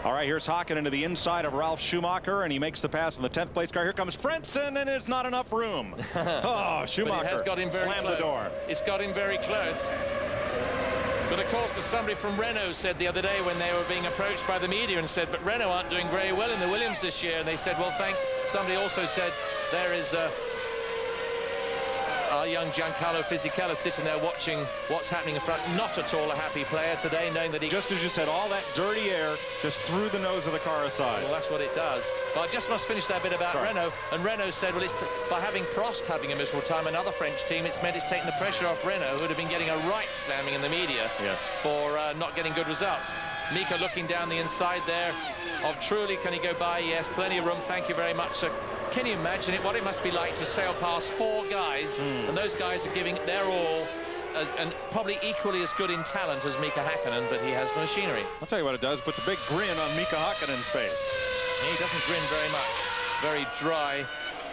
All right, here's Häkkinen to the inside of Ralf Schumacher, and he makes the pass in the 10th place car. Here comes Frentzen, and it's not enough room. Oh, Schumacher has got him very slammed close. The door. It's got him very close. But of course, as somebody from Renault said the other day when they were being approached by the media and said, but Renault aren't doing very well in the Williams this year. And they said, well, somebody also said there is our young Giancarlo Fisichella sitting there watching what's happening in front. Not at all a happy player today, knowing that he... Just as you said, all that dirty air just threw the nose of the car aside. Well, that's what it does. But I just must finish that bit about Renault. And Renault said, well, it's by having Prost having a miserable time, another French team, it's meant it's taken the pressure off Renault, who would have been getting a right slamming in the media for not getting good results. Mika looking down the inside there of Truly. Can he go by? Yes, plenty of room. Thank you very much, sir. Can you imagine what it must be like to sail past 4 guys, and those guys are giving their all, and probably equally as good in talent as Mika Häkkinen, but he has the machinery. I'll tell you what it does, puts a big grin on Mika Häkkinen's face. He doesn't grin very much. Very dry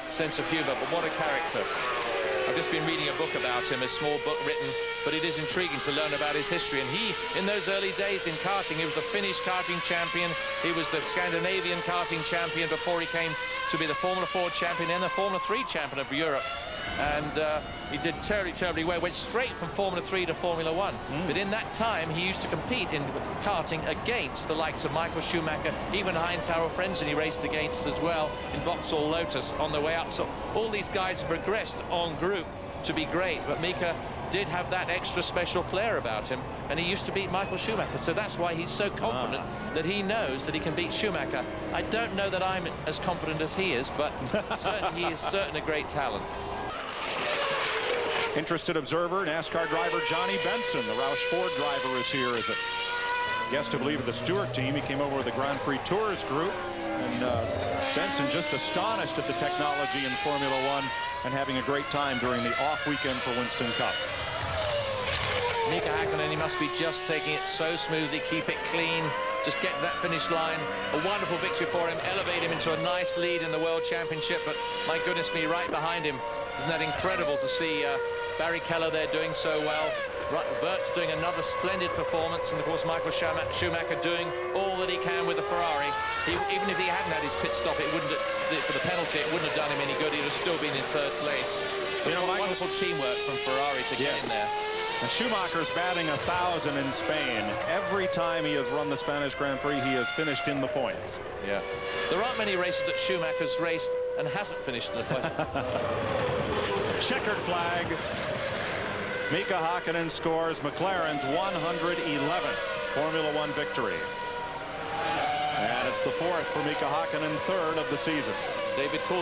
sense of humor, but what a character. I've just been reading a book about him, a small book written, but it is intriguing to learn about his history. And he, in those early days in karting, he was the Finnish karting champion. He was the Scandinavian karting champion before he came to be the Formula 4 champion and the Formula 3 champion of Europe. And he did terribly, terribly well. Went straight from Formula 3 to Formula 1. But in that time, he used to compete in karting against the likes of Michael Schumacher, even Heinz-Harald Frentzen he raced against as well in Vauxhall Lotus on the way up. So all these guys progressed en group to be great. But Mika did have that extra special flair about him, and he used to beat Michael Schumacher. So that's why he's so confident that he knows that he can beat Schumacher. I don't know that I'm as confident as he is, but certainly he is certainly a great talent. Interested observer, NASCAR driver Johnny Benson, the Roush Ford driver, is here as a guest, I believe, of the Stewart team. He came over with the Grand Prix Tours group, and Benson just astonished at the technology in Formula 1 and having a great time during the off weekend for Winston Cup. Mika Häkkinen, he must be just taking it so smoothly, keep it clean, just get to that finish line. A wonderful victory for him, elevate him into a nice lead in the World Championship, but my goodness me, right behind him. Isn't that incredible to see Barrichello there doing so well? Vert's doing another splendid performance, and of course Michael Schumacher doing all that he can with the Ferrari. Even if he hadn't had his pit stop, it wouldn't for the penalty, it wouldn't have done him any good. He'd have still been in 3rd place. You know, wonderful teamwork from Ferrari to get in there. And Schumacher's batting 1,000 in Spain. Every time he has run the Spanish Grand Prix, he has finished in the points. Yeah. There aren't many races that Schumacher's raced and hasn't finished in the points. Checkered flag. Mika Häkkinen scores McLaren's 111th Formula 1 victory. And it's the 4th for Mika Häkkinen, 3rd of the season. David Coulthard